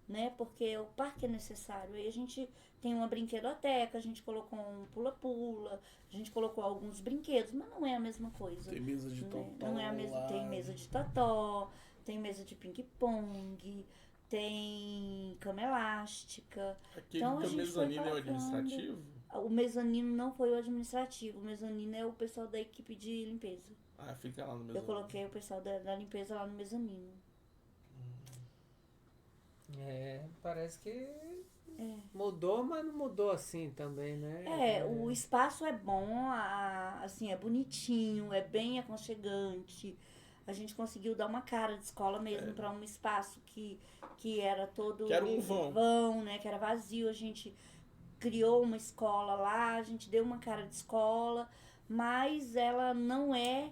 né? Porque o parque é necessário. Aí a gente tem uma brinquedoteca, a gente colocou um pula-pula, a gente colocou alguns brinquedos, mas não é a mesma coisa. Tem mesa de totó. Não é a mesma. Tem mesa de totó, tem mesa de ping-pong, tem cama elástica. Aquele Então, a do gente foi mezanino é o colocando. administrativo? O mezanino não foi o administrativo, o mezanino é o pessoal da equipe de limpeza. Ah, fica lá no mezanino. Eu coloquei o pessoal da limpeza lá no mezanino. Parece que mudou, mas não mudou assim também, né? O espaço é bom, assim, é bonitinho, é bem aconchegante. A gente conseguiu dar uma cara de escola mesmo para um espaço que era todo... Que era um vão. Né? Que era vazio. A gente criou uma escola lá, a gente deu uma cara de escola, mas ela não é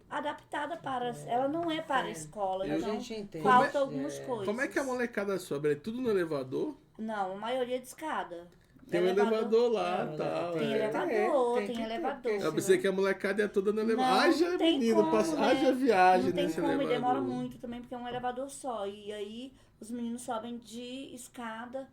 adaptada para... Ela não é para a escola, A então gente entende. falta algumas coisas. Como é que a molecada sobe? É tudo no elevador? Não, a maioria de escada. Tem um elevador lá e tal. Tem elevador, tem elevador. Eu pensei que a molecada ia toda no elevador. Haja menino, como, haja viagem não nesse tem como, elevador. E demora muito também, porque é um elevador só. E aí os meninos sobem de escada,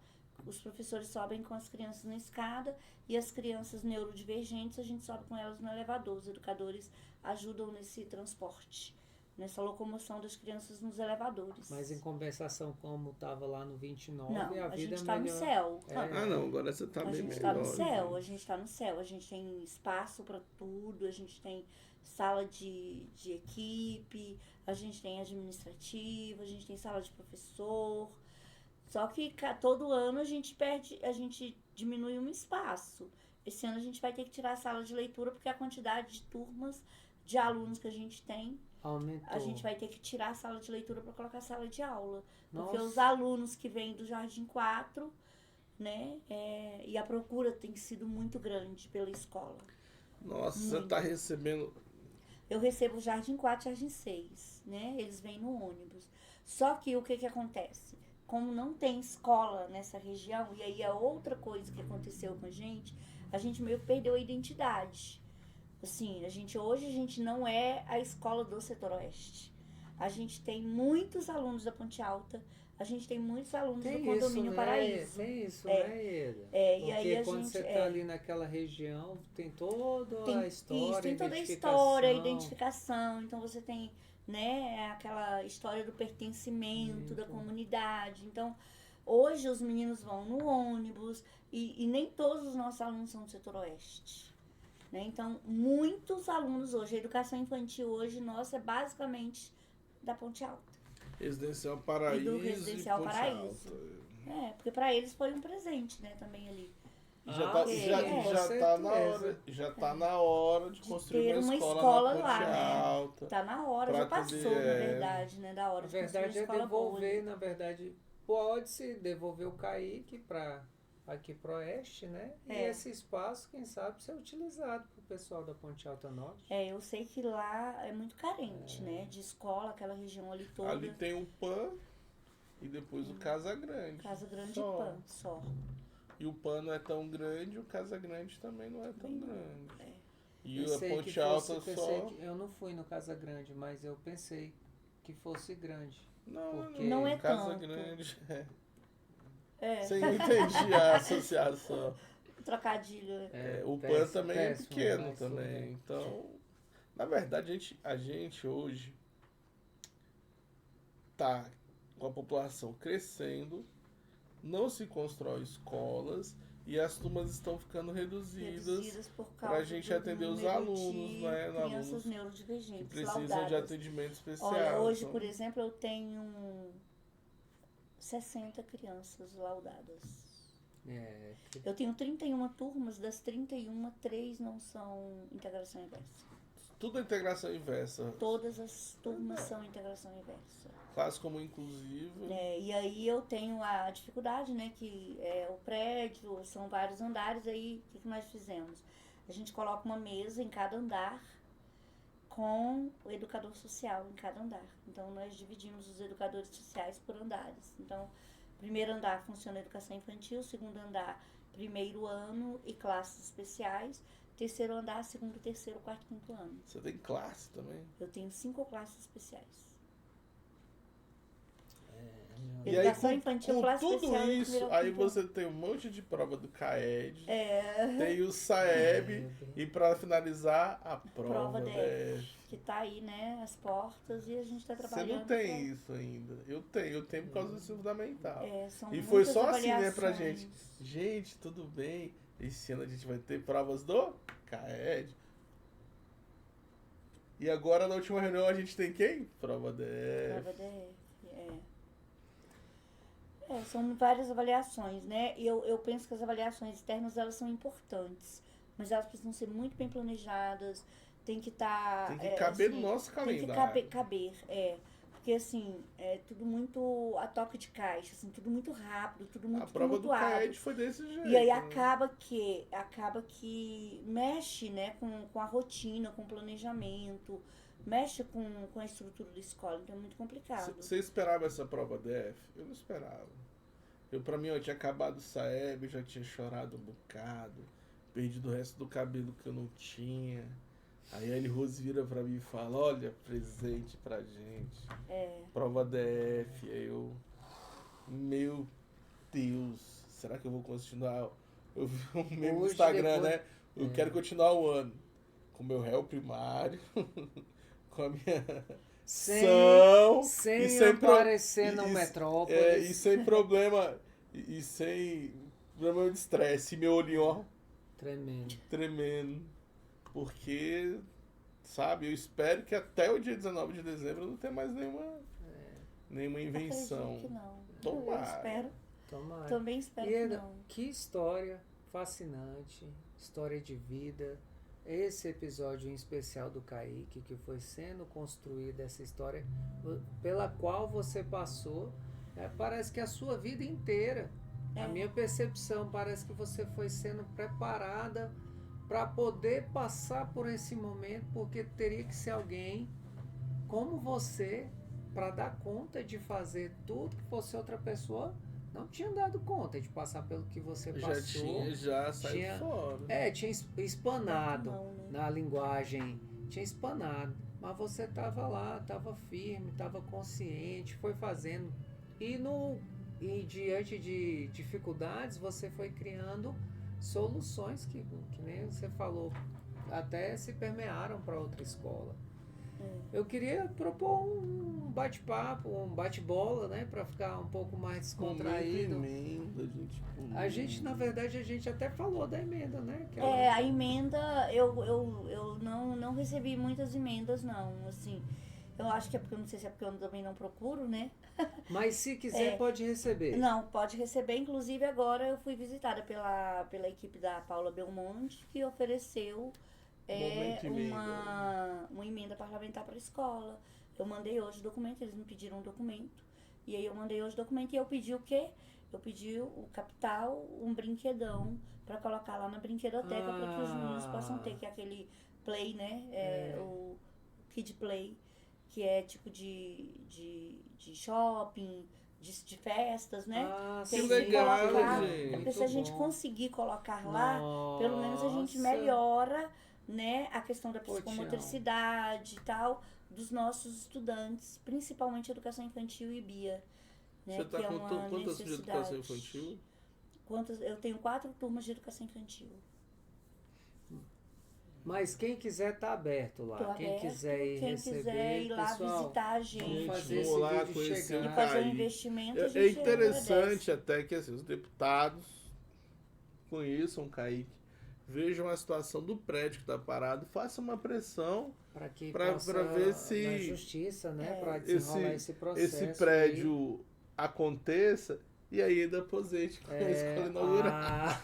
os professores sobem com as crianças na escada, e as crianças neurodivergentes a gente sobe com elas no elevador. Os educadores ajudam nesse transporte, nessa locomoção das crianças nos elevadores. Mas em compensação, como estava lá no 29, não, a vida gente tá melhor. no céu. Ah, não, agora você tá bem melhor. A gente tá no céu, a gente tá no céu. A gente tem espaço para tudo, a gente tem sala de equipe, a gente tem administrativo, a gente tem sala de professor. Só que todo ano a gente diminui um espaço. Esse ano a gente vai ter que tirar a sala de leitura, porque a quantidade de turmas de alunos que a gente tem, aumentou. A gente vai ter que tirar a sala de leitura para colocar a sala de aula. Porque Nossa. os alunos que vêm do Jardim 4, né, e a procura tem sido muito grande pela escola. Nossa, você tá recebendo... Eu recebo o Jardim 4 e Jardim 6, né? Eles vêm no ônibus. Só que o que acontece? Como não tem escola nessa região, e aí é outra coisa que aconteceu com a gente meio que perdeu a identidade. Assim, hoje a gente não é a escola do setor oeste. A gente tem muitos alunos da Ponte Alta, a gente tem muitos alunos do Condomínio Paraíso. Tem isso, né, Eda? Porque e aí quando você tá ali naquela região, tem toda a história, isso, tem toda a história, a identificação. Então você tem, né, aquela história do pertencimento da comunidade. Então, hoje os meninos vão no ônibus e nem todos os nossos alunos são do setor oeste. Né? Então, muitos alunos hoje, a educação infantil hoje, nossa, é basicamente da Ponte Alta. Residencial Paraíso e do Residencial Ponte Paraíso. Alta. Porque para eles foi um presente, né, também ali. Já tá na hora de construir ter uma escola escola na lá, Ponte né? Alta. Tá na hora, pra já passou, poder, na verdade, né? Da hora Na de construir verdade uma é escola boa. devolver, na verdade, pode-se devolver o Kaique para aqui pro oeste, né? E esse espaço, quem sabe, ser utilizado pro pessoal da Ponte Alta Norte. Eu sei que lá é muito carente, né? De escola, aquela região ali toda. Ali tem o PAN e depois o Casa Grande. Casa Grande Só. e PAN, só. E o PAN não é tão grande, o Casa Grande também não é tão grande. E a Pensei Ponte que Alta fosse, só. eu não fui no Casa Grande, mas eu pensei que fosse grande. Porque Não é Casa tanto. Grande. É. Você entende a associação. Trocadilho. O PAN péssimo, também péssimo, é pequeno mas também. tudo bem. Então, na verdade, a gente hoje tá com a população crescendo, não se constrói escolas e as turmas estão ficando reduzidas Por causa pra gente do atender os número alunos, de né? crianças Alunos que neurodivergentes, precisam de laudadas. atendimento especial. Olha, hoje, Então, por exemplo, eu tenho 60 crianças laudadas. Eu tenho 31 turmas, das 31, 3 não são integração inversa. tudo é integração inversa. Todas as turmas são integração inversa. Classe como inclusiva. E aí eu tenho a dificuldade, né, que é o prédio, são vários andares, aí o que nós fizemos? A gente coloca uma mesa em cada andar com o educador social em cada andar. Então nós dividimos os educadores sociais por andares. Então, primeiro andar funciona a educação infantil, segundo andar, primeiro ano e classes especiais, terceiro andar, segundo, terceiro, quarto, quinto ano. Você tem classe também? Eu tenho 5 classes especiais. E aí, com tudo isso, aí você tem um monte de prova do CAED, tem o SAEB e para finalizar a prova DF. Que tá aí, né, as portas, e a gente tá trabalhando. Você não tem isso ainda. Eu tenho por causa do ensino fundamental. São E foi só avaliações. assim, né, pra gente. Gente, tudo bem, esse ano a gente vai ter provas do CAED. E agora na última reunião a gente tem quem? Prova DF. Prova DF, são várias avaliações, né? Eu penso que as avaliações externas, elas são importantes, mas elas precisam ser muito bem planejadas, tem que estar... Tem que caber no nosso calendário. Tem que caber, porque assim, é tudo muito a toque de caixa, assim, tudo muito rápido, tudo muito A prova tumultuado. do CAED foi desse jeito. E aí acaba que mexe, né, com a rotina, com o planejamento, mexe com a estrutura da escola, então é muito complicado. Você esperava essa prova DF? Eu não esperava. Pra mim, eu tinha acabado o SAEB, já tinha chorado um bocado, perdido o resto do cabelo que eu não tinha. Aí a Eli Rose vira pra mim e fala, olha, presente pra gente. Prova DF. Aí eu, meu Deus, será que eu vou continuar? Eu vi um meme no Instagram, depois, né? Eu quero continuar o ano com meu réu primário, com a minha sem aparecer no Metrópolis. E sem problema, e sem problema de estresse. E meu olhinho, ó, tremendo. Porque, sabe, eu espero que até o dia 19 de dezembro eu não tenha mais nenhuma invenção. Que não. Tomara. Eu espero. Tomara. Também espero que não. Que história fascinante, história de vida. Esse episódio em especial do Kaique, que foi sendo construída essa história pela qual você passou, parece que a sua vida inteira. A minha percepção, parece que você foi sendo preparada para poder passar por esse momento, porque teria que ser alguém como você para dar conta de fazer tudo que fosse outra pessoa não tinha dado conta de passar pelo que você passou. Já saído fora. Tinha espanado na linguagem, tinha espanado, mas você estava lá, estava firme, estava consciente, foi fazendo. E diante de dificuldades, você foi criando soluções que nem você falou, até se permearam para outra escola. Eu queria propor um bate-papo, um bate-bola, né, para ficar um pouco mais descontraído. A gente, na verdade, a gente até falou da emenda, né? A emenda, eu não recebi muitas emendas, não, assim. Eu acho que é porque, eu não sei se é porque eu também não procuro, né? Mas se quiser, pode receber. Não, pode receber. Inclusive, agora eu fui visitada pela equipe da Paula Belmonte, que ofereceu uma emenda parlamentar para a escola. Eu mandei hoje o documento, eles me pediram um documento. E aí eu mandei hoje o documento e eu pedi o quê? Eu pedi o capital, um brinquedão, para colocar lá na brinquedoteca, para que os meninos possam ter, que é aquele play, né? O Kid Play, que é tipo de shopping, de festas, né? Que legal, gente. gente. Porque se a gente conseguir colocar lá, pelo menos a gente melhora, né, a questão da psicomotricidade e tal, dos nossos estudantes, principalmente educação infantil e BIA. Né, você está que com uma quantas de educação infantil? Eu tenho 4 turmas de educação infantil. Mas quem quiser tá aberto lá. Quem quiser ir receber, quiser ir lá pessoal, visitar a gente, vamos fazer vamos lá esse vídeo chegar. e fazer um investimento, a gente É interessante agradece. até que assim, os deputados conheçam o Kaique, vejam a situação do prédio que está parado, façam uma pressão para ver se na justiça, né, para desenrolar esse processo. Esse prédio aconteça e aí ainda aposente com a escola inaugurada.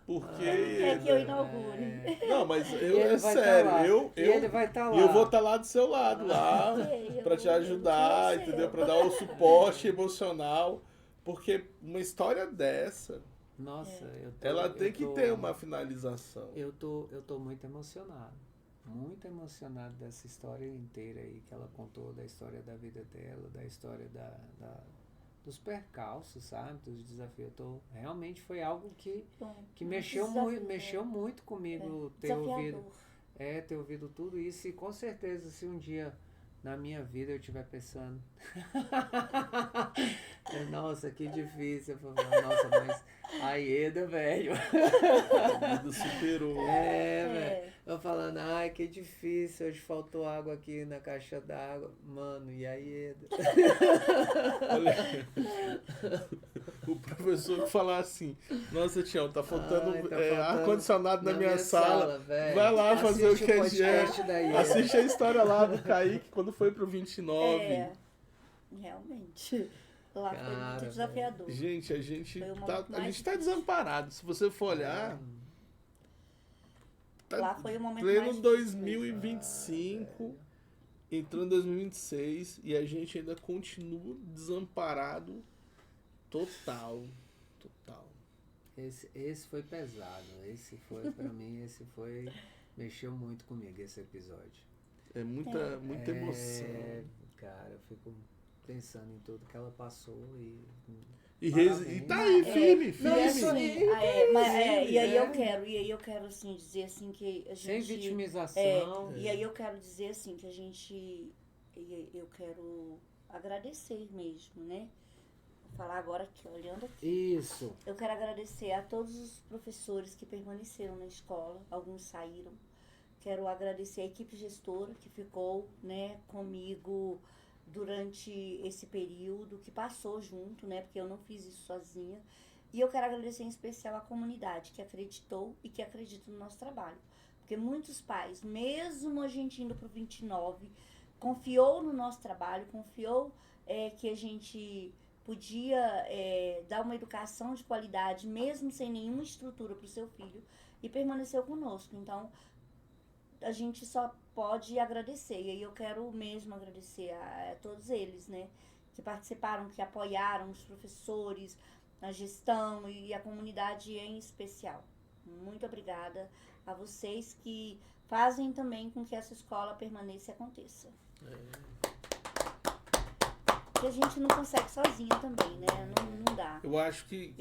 Porque que eu inaugure. Não, mas é sério, ele vai estar lá. E eu vou estar lá do seu lado, lá, para te ajudar, entendeu? Para dar o suporte emocional, porque uma história dessa, nossa, ela tem que ter uma finalização. Eu tô muito emocionado dessa história inteira aí que ela contou, da história da vida dela, da história dos percalços, sabe, dos desafios. Realmente foi algo que mexeu muito comigo, ter ouvido tudo isso, e com certeza se um dia na minha vida eu estiver pensando nossa, que difícil, eu vou falar, nossa, mas a Ieda, velho, A vida superou. velho, eu falando, ai, que difícil, hoje faltou água aqui na caixa d'água, mano, e a Ieda? Olha, o professor que falar assim, nossa, Tião, tá faltando ar-condicionado na minha sala, vai lá fazer o que é. Assiste a história lá do Kaique quando foi pro 29. Realmente. Lá foi muito desafiador. Gente, a gente tá desamparado. Se você for olhar, lá foi o momento pleno mais 2025, entrando em 2026, e a gente ainda continua desamparado total. Esse foi pesado. Esse foi, pra mim, mexeu muito comigo, esse episódio. É muita emoção. Cara, eu fico pensando em tudo que ela passou e tá aí, firme. E aí eu quero assim, dizer assim que a gente... Sem vitimização. E aí eu quero dizer assim que eu quero agradecer mesmo, né? Vou falar agora aqui, olhando aqui. Isso. Eu quero agradecer a todos os professores que permaneceram na escola, alguns saíram. Quero agradecer a equipe gestora que ficou, né, comigo durante esse período, que passou junto, né, porque eu não fiz isso sozinha. E eu quero agradecer em especial a comunidade que acreditou e que acredita no nosso trabalho. Porque muitos pais, mesmo a gente indo para o 29, confiou no nosso trabalho, confiou que a gente podia dar uma educação de qualidade, mesmo sem nenhuma estrutura para o seu filho, e permaneceu conosco. Então, a gente só pode agradecer. E aí eu quero mesmo agradecer a todos eles, né? Que participaram, que apoiaram, os professores, a gestão e a comunidade em especial. Muito obrigada a vocês que fazem também com que essa escola permaneça e aconteça. Que a gente não consegue sozinha também, né? Não dá. Eu acho que...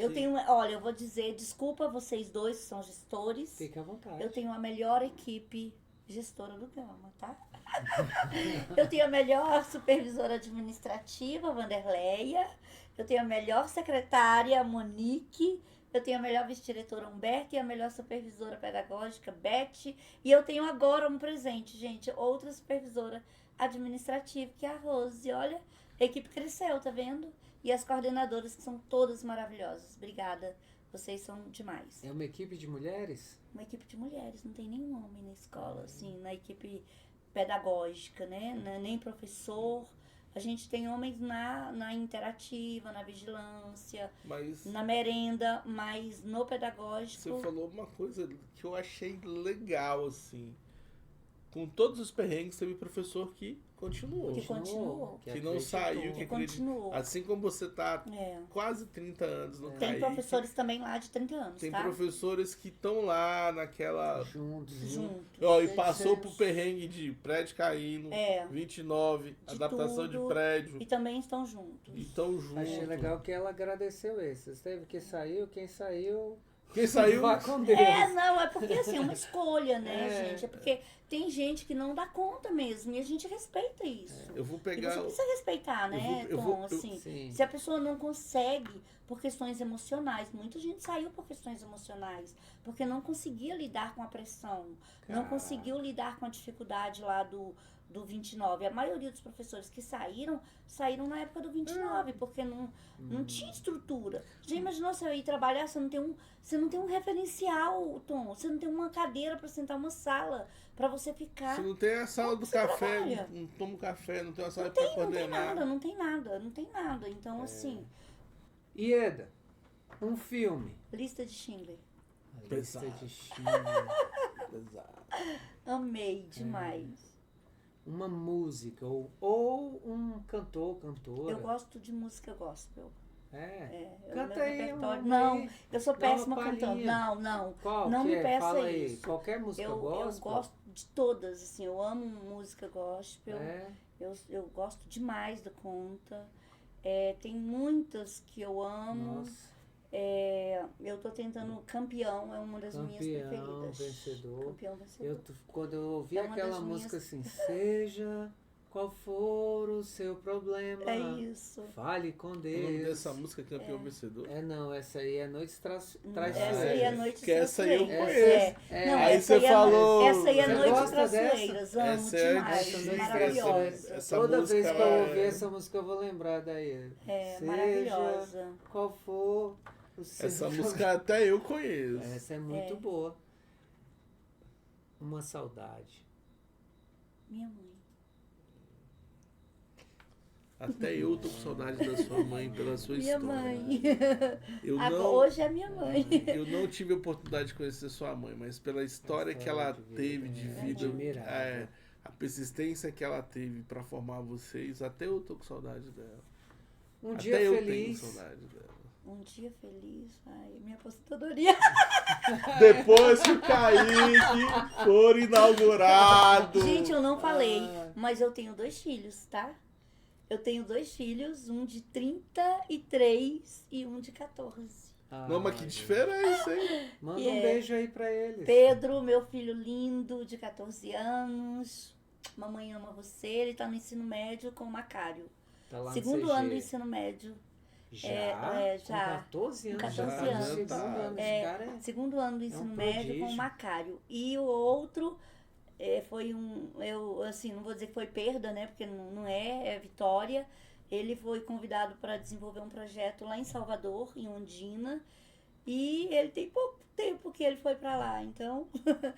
Olha, eu vou dizer, desculpa vocês dois que são gestores. Fique à vontade. Eu tenho a melhor equipe gestora do Gama, tá? Eu tenho a melhor supervisora administrativa, Vanderleia. Eu tenho a melhor secretária, Monique. Eu tenho a melhor vice-diretora, Humberto. E a melhor supervisora pedagógica, Beth. E eu tenho agora um presente, gente. Outra supervisora administrativa, que é a Rose. Olha, a equipe cresceu, tá vendo? E as coordenadoras, que são todas maravilhosas. Obrigada. Vocês são demais. É uma equipe de mulheres? Uma equipe de mulheres, não tem nenhum homem na escola, assim, na equipe pedagógica, né? Nem professor. A gente tem homens na interativa, na vigilância, Mas na merenda, mas no pedagógico... você falou uma coisa que eu achei legal, assim. Com todos os perrengues, teve professor que continuou. Que continuou. Que não saiu, que continuou. Assim como você tá quase 30 anos no Tem CAIC, professores também lá de 30 anos, tem tá? professores que estão lá naquela... Juntos. Ó, e passou pro perrengue de prédio caindo, 29, De adaptação tudo. de prédio. E também estão juntos. E tão juntos. Achei legal que ela agradeceu esses. Teve que saiu, quem saiu... Quem saiu... Vá com Deus. Não, é porque assim, é uma escolha, né, É. gente? É porque tem gente que não dá conta mesmo, e a gente respeita isso. Eu vou E pegar... você precisa respeitar, né, Tom? Assim, Sim. se a pessoa não consegue por questões emocionais, muita gente saiu por questões emocionais, porque não conseguia lidar com a pressão, não Caraca. conseguiu lidar com a dificuldade lá do 29. A maioria dos professores que saíram na época do 29, porque não tinha estrutura. Já imaginou você ir trabalhar, você não tem um referencial, Tom, você não tem uma cadeira para sentar, uma sala para você ficar. Se não tem a sala do Você café, trabalha. não toma um café, não tem uma sala Não pra tem coordenar. nada, não tem nada. Então, assim, Ieda, um filme. lista de Schindler. A lista Pesado. de Schindler. Exato. Amei demais. Uma música ou um cantor, cantora. Eu gosto de música gospel. É. Eu- Canta meu aí repertório- um Não, aí. eu sou Dá uma péssima cantando. palhinha. Não. Qual não que me é? peça Fala aí. isso. Qualquer música Eu gospel. gosto de todas, assim, eu amo música gospel. É. Eu gosto demais da conta. Tem muitas que eu amo. Nossa, Eu tô tentando Campeão, é uma das minhas campeão, preferidas. vencedor. Campeão vencedor. Quando eu ouvi É uma aquela das música minhas- assim, seja qual for o seu problema, É isso. fale com O Deus. nome dessa música é Campeão Vencedor? Não, essa aí é Noites Essa Traiçoeiras. aí é Noite Que essa aí eu Traiçoeiras. conheço. Não, Aí essa você aí falou- Essa aí é Você Noite gosta Traiçoeiras. Amo Essa é demais. antiga, Maravilhosa. essa Toda música, vez que eu ela ouvir é- essa música eu vou lembrar daí. Seja Maravilhosa. qual for o seu Essa problema. música até eu conheço. Essa é muito boa. Uma saudade. Minha mãe. Até eu tô com saudade da sua mãe pela sua Minha história. mãe. Eu Agora, não, hoje é minha mãe. eu não tive a oportunidade de conhecer sua mãe, mas pela história que ela teve de vida, admirável. a persistência que ela teve pra formar vocês, até eu tô com saudade dela. Um Até dia eu feliz. tenho saudade dela. Um dia feliz. Ai, minha aposentadoria. Depois que o Kaique for inaugurado. Gente, eu não falei, mas eu tenho 2 filhos, tá? Eu tenho 2 filhos, um de 33 e um de 14. Não, mas que diferença, hein? Manda E um beijo aí pra eles. Pedro, meu filho lindo, de 14 anos. Mamãe ama você. Ele tá no ensino médio com o Macário. Tá lá no Segundo CG. ano do ensino médio. Já? já. Com 14 anos? Com 14 já tá no anos. segundo ano. Esse cara é... Segundo ano do ensino médio com prodígio. o Macário. E o outro foi eu assim, não vou dizer que foi perda, né? Porque não é vitória. Ele foi convidado para desenvolver um projeto lá em Salvador, em Ondina. E ele tem pouco tempo que ele foi para lá. Então,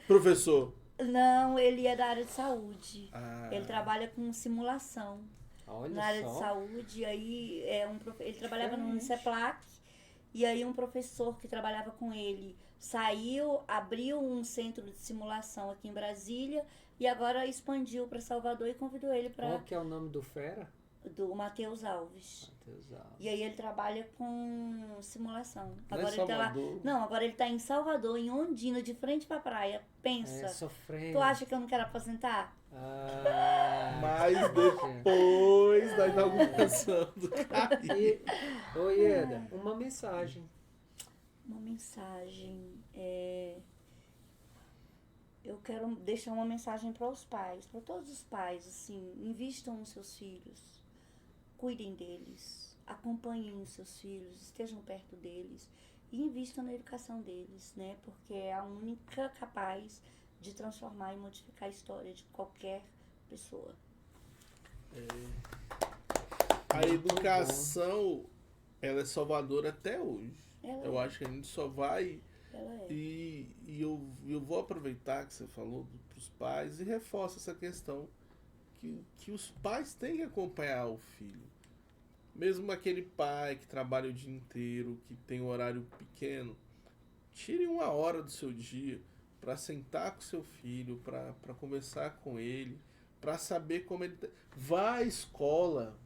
Professor. não, ele é da área de saúde. Ah, Ele trabalha com simulação. Olha Na área só. de saúde, aí ele trabalhava no Diferente. Uniceplac, e aí um professor que trabalhava com ele saiu, abriu um centro de simulação aqui em Brasília, e agora expandiu para Salvador e convidou ele Qual para que é o nome do fera? do Matheus Alves. Matheus Alves. E aí ele trabalha com simulação. Não é Agora ele tá lá. Salvador? Não, agora ele tá em Salvador, em Ondina, de frente pra praia. Pensa. É, sofrendo. Tu acha que eu não quero aposentar? Mas poxa. depois da inauguração do Kaique. E, ô Ieda, uma mensagem. Uma mensagem. Eu quero deixar uma mensagem para os pais, para todos os pais, assim, invistam nos seus filhos, cuidem deles, acompanhem os seus filhos, estejam perto deles e invistam na educação deles, né? Porque é a única capaz de transformar e modificar a história de qualquer pessoa. A educação, ela é salvadora até hoje. Ela Eu acho que a gente só vai Ela é. E eu vou aproveitar que você falou para os pais e reforço essa questão que os pais têm que acompanhar o filho. Mesmo aquele pai que trabalha o dia inteiro, que tem um horário pequeno, tire 1 hora do seu dia para sentar com seu filho, para conversar com ele, para saber como ele... Vá à escola.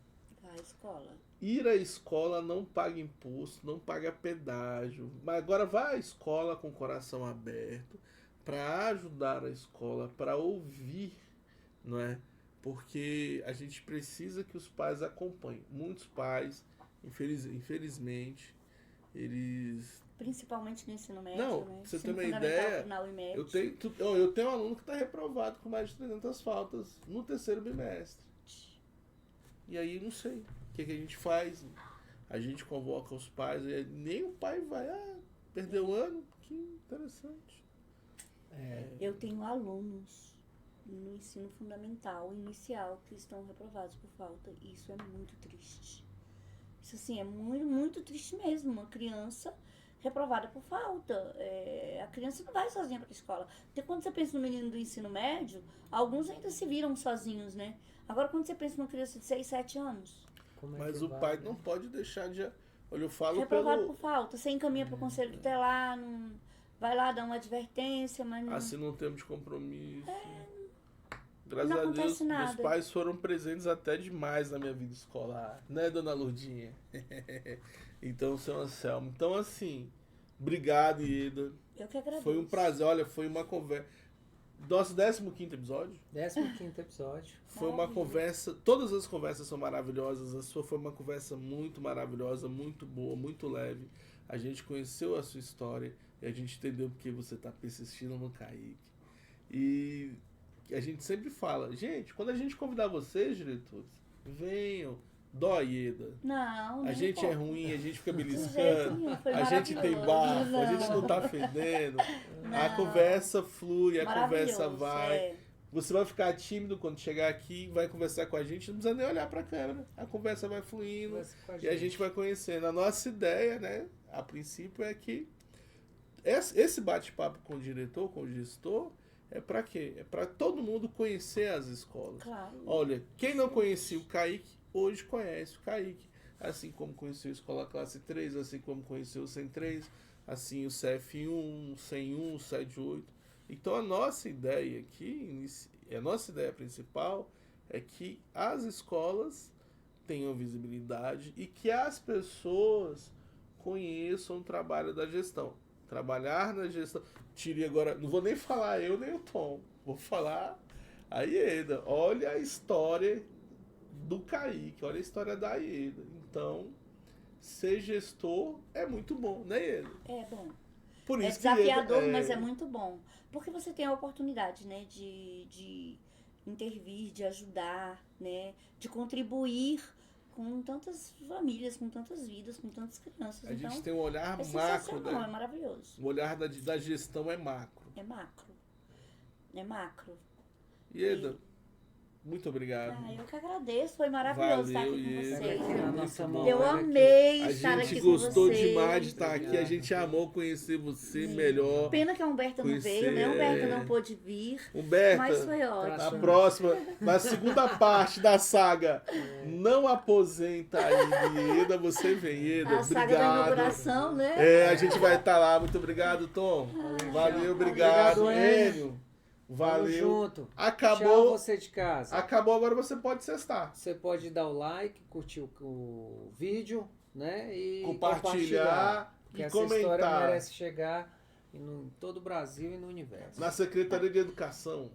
Vai à escola. Ir à escola não paga imposto, não paga pedágio. Mas agora vá à escola com o coração aberto para ajudar a escola, para ouvir, não é? Porque a gente precisa que os pais acompanhem. Muitos pais, infelizmente, eles... Principalmente no ensino médio, Não, né? pra você ter Ensino uma fundamental, ideia, final e médio. eu tenho um aluno que está reprovado com mais de 300 faltas no 3º bimestre. E aí, não sei. O que a gente faz? A gente convoca os pais, e nem o pai vai. Perdeu o ano? Que interessante. Eu tenho alunos no ensino fundamental, inicial, que estão reprovados por falta. E isso é muito triste. Isso, assim, é muito, muito triste mesmo. Uma criança reprovada por falta. A criança não vai sozinha para a escola. Porque quando você pensa no menino do ensino médio, alguns ainda se viram sozinhos, né? Agora, quando você pensa numa criança de 6, 7 anos... Mas o pai não pode deixar de... Olha, eu falo reprovado por falta. Você encaminha para o conselho tutelar, não... vai lá dar uma advertência, mas não... Assim não temos compromisso. Não Graças a acontece Deus, nada. meus pais foram presentes até demais na minha vida escolar. Né, dona Lourdinha? Então, seu Anselmo. Então, assim, obrigado, Ieda. Eu que agradeço. Foi um prazer. Olha, foi uma conversa... Nosso 15º episódio. 15º episódio. Foi uma conversa... Todas as conversas são maravilhosas. A sua foi uma conversa muito maravilhosa, muito boa, muito leve. A gente conheceu a sua história e a gente entendeu porque você está persistindo no Kaique. E a gente sempre fala, gente, quando a gente convidar vocês, diretores, venham. Dói, Ieda. Não, A gente pouco. é ruim, a gente fica De jeito beliscando, nenhum, foi a gente tem maravilhoso. bafo, a gente não tá fedendo. A Não. conversa flui, a Maravilhoso, conversa vai. é. Você vai ficar tímido quando chegar aqui, vai conversar com a gente, não precisa nem olhar pra câmera. A conversa vai fluindo e a gente vai conhecendo. A nossa ideia, né, a princípio, é que esse bate-papo com o diretor, com o gestor, é pra quê? É pra todo mundo conhecer as escolas. Claro. Olha, quem não conhecia o Kaique, hoje conhece o Kaique. Assim como conheceu a Escola Classe 3, assim como conheceu o 103, assim o CF1, o 101, o 78. Então a nossa ideia aqui, a nossa ideia principal é que as escolas tenham visibilidade e que as pessoas conheçam o trabalho da gestão. Trabalhar na gestão. Tire agora, não vou nem falar eu nem o Tom, vou falar a Ieda. Olha a história do Kaique, olha a história da Ieda. Então, ser gestor é muito bom, né, Ieda? É bom. Por É isso desafiador, que mas é muito bom. Porque você tem a oportunidade, né, de intervir, de ajudar, né, de contribuir com tantas famílias, com tantas vidas, com tantas crianças. a Então, gente tem um olhar é macro, sensacional, é né? maravilhoso. O olhar da gestão é macro. É macro. É macro. Ieda, muito obrigado. Eu que agradeço, foi maravilhoso estar aqui com Ieda. vocês. Aqui na nossa mão, Eu olha aqui. amei A estar gente aqui gostou com vocês. demais de estar aqui, a gente amou conhecer você melhor. Pena que a Humberta não Conhecer, veio, né? A Humberta não pôde vir, Humberta, mas foi na ótimo. próxima, na segunda parte da saga, não aposenta aí, Ieda, você vem, Ieda, A saga da obrigado. inauguração, né? A gente vai estar lá, muito obrigado, Tom. Valeu, obrigado, Obrigado, Enio. Tamo Valeu. junto. Tchau, Acabou, você de casa. acabou, agora você pode cestar. Você pode dar o like, curtir o vídeo, né? E Compartilhar porque e essa história comentar. merece chegar em todo o Brasil e no universo. Na Secretaria de Educação.